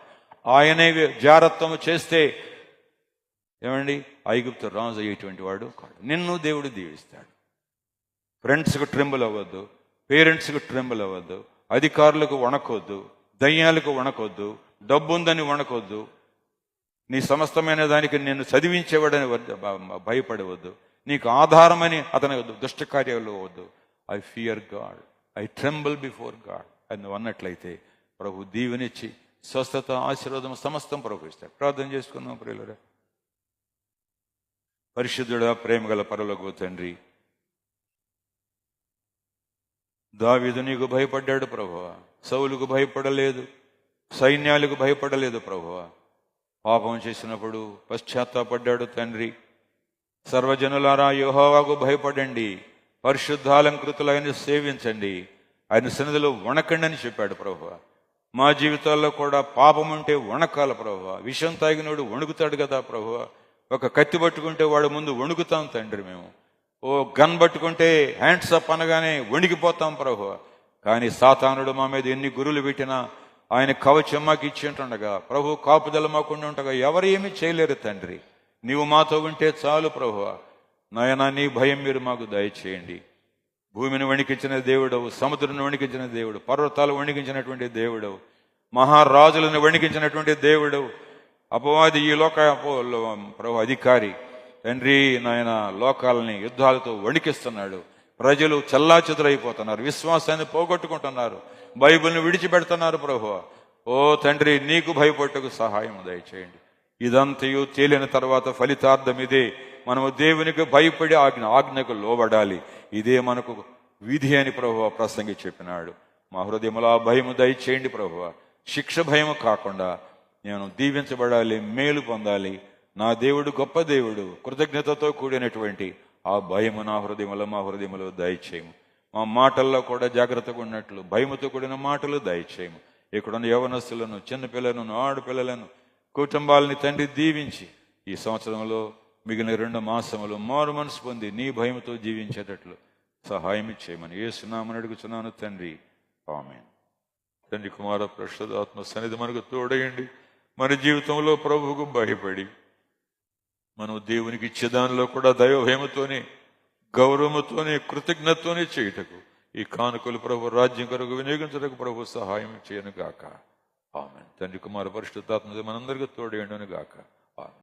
ఆయనే జారత్వం చేస్తే ఏమండి, ఐగుప్తు రాజు అయ్యేటువంటి వాడు కాడు. నిన్ను దేవుడు దీవిస్తాడు. ఫ్రెండ్స్కు ట్రెంబుల్ అవ్వద్దు, పేరెంట్స్కు ట్రెంబుల్ అవ్వద్దు, అధికారులకు వణకొద్దు, దయ్యాలకు వణకొద్దు, డబ్బు ఉందని వణకొద్దు, నీ సమస్తమైన దానికి నేను చదివించేవాడని భయపడవద్దు, నీకు ఆధారమని అతని దుష్ట కార్యాలు వద్దు. I fear God, I tremble before God అని నువ్వు అన్నట్లయితే ప్రభు దీవెనిచ్చి స్వస్థత, ఆశీర్వాదం సమస్తం ప్రభు ఇస్తాడు. ప్రార్థన చేసుకుందాం ప్రియులరా. పరిశుద్ధుడా, ప్రేమగల పరలోకపు తండ్రి, దావీదు నీకు భయపడ్డాడు ప్రభువా, సౌలుకు భయపడలేదు, సైన్యాలకు భయపడలేదు ప్రభువా. పాపం చేసినప్పుడు పశ్చాత్తాపడ్డాడు తండ్రి. సర్వజనులారా, యెహోవాకు భయపడండి, పరిశుద్ధాలంకృతులైన సేవించండి, ఆయన సన్నిధిలో వణకండి అని చెప్పాడు ప్రభువా. మా జీవితాల్లో కూడా పాపం ఉంటే వణకాల ప్రభువా. విషం తాగినోడు వణుకుతాడు కదా ప్రభువా. ఒక కత్తి పట్టుకుంటే వాడు ముందు వణుకుతాం తండ్రి మేము. ఓ గన్ పట్టుకుంటే హ్యాండ్స్ అప్ అనగానే వణికిపోతాం ప్రభువా. కానీ సాతానుడు మా మీద ఎన్ని గురులు పెట్టినా ఆయన కవచం మాకు ఇచ్చి ఉంటుండగా, ప్రభు కాపుదల మాకుండా ఉండగా ఎవరు ఏమీ చేయలేరు తండ్రి. నీవు మాతో ఉంటే చాలు ప్రభువా. నాయనా, నీ భయం మీరు మాకు దయచేయండి. భూమిని వణికించిన దేవుడవు, సముద్రాన్ని వణికించిన దేవుడు, పర్వతాలు వణికించినటువంటి దేవుడవు, మహారాజులను వణికించినటువంటి దేవుడవు. అపవాది ఈ లోక ప్రభు అధికారి తండ్రి నాయన లోకాలని యుద్ధాలతో వణికిస్తున్నాడు. ప్రజలు చెల్లాచెదురైపోతున్నారు, విశ్వాసాన్ని పోగొట్టుకుంటున్నారు, బైబిల్ని విడిచిపెడుతున్నారు ప్రభువా. ఓ తండ్రి, నీకు భయపట్టుకు సహాయం దయచేయండి. ఇదంతయు తేలిన తర్వాత ఫలితార్థం ఇదే, మనము దేవునికి భయపడి ఆజ్ఞకు లోబడాలి. ఇదే మనకు విధి అని ప్రభువా ప్రసంగి చెప్పినాడు. మా హృదయములో ఆ భయము దయచేయండి ప్రభువా. శిక్ష భయము కాకుండా నేను దీవించబడాలి, మేలు పొందాలి. నా దేవుడు గొప్ప దేవుడు, కృతజ్ఞతతో కూడినటువంటి ఆ భయము నా హృదయములో, మా హృదయములో దయచేయము. మా మాటల్లో కూడా జాగ్రత్తగా ఉన్నట్లు భయముతో కూడిన మాటలు దయచేయము. ఇక్కడున్న యవనస్తులను, చిన్నపిల్లలను, ఆడపిల్లలను, కుటుంబాలని తండ్రి దీవించి ఈ సంవత్సరంలో మిగిలిన 2 మాసములు మారు మనసు పొంది నీ భయముతో జీవించేటట్లు సహాయం చేయమని యేసునామమున అడుగుచున్నాను తండ్రి, ఆమేన్. తండ్రి, కుమార, పరిశుద్ధాత్మ సన్నిధి మనకు తోడయండి. మన జీవితంలో ప్రభువుకు భయపడి మనం దేవునికి ఇచ్చే దానిలో కూడా దైవభయముతోనే, గౌరవముతోనే, కృతజ్ఞతతోనే చేయుటకు ఈ కానుకలు ప్రభు రాజ్యం కొరకు వినియోగించడానికి ప్రభు సహాయం చేయను గాక. ఆమేన్. తండ్రి, కుమార, పరిశుద్ధాత్మ మనందరికీ తోడయండును గాక. ఆమేన్.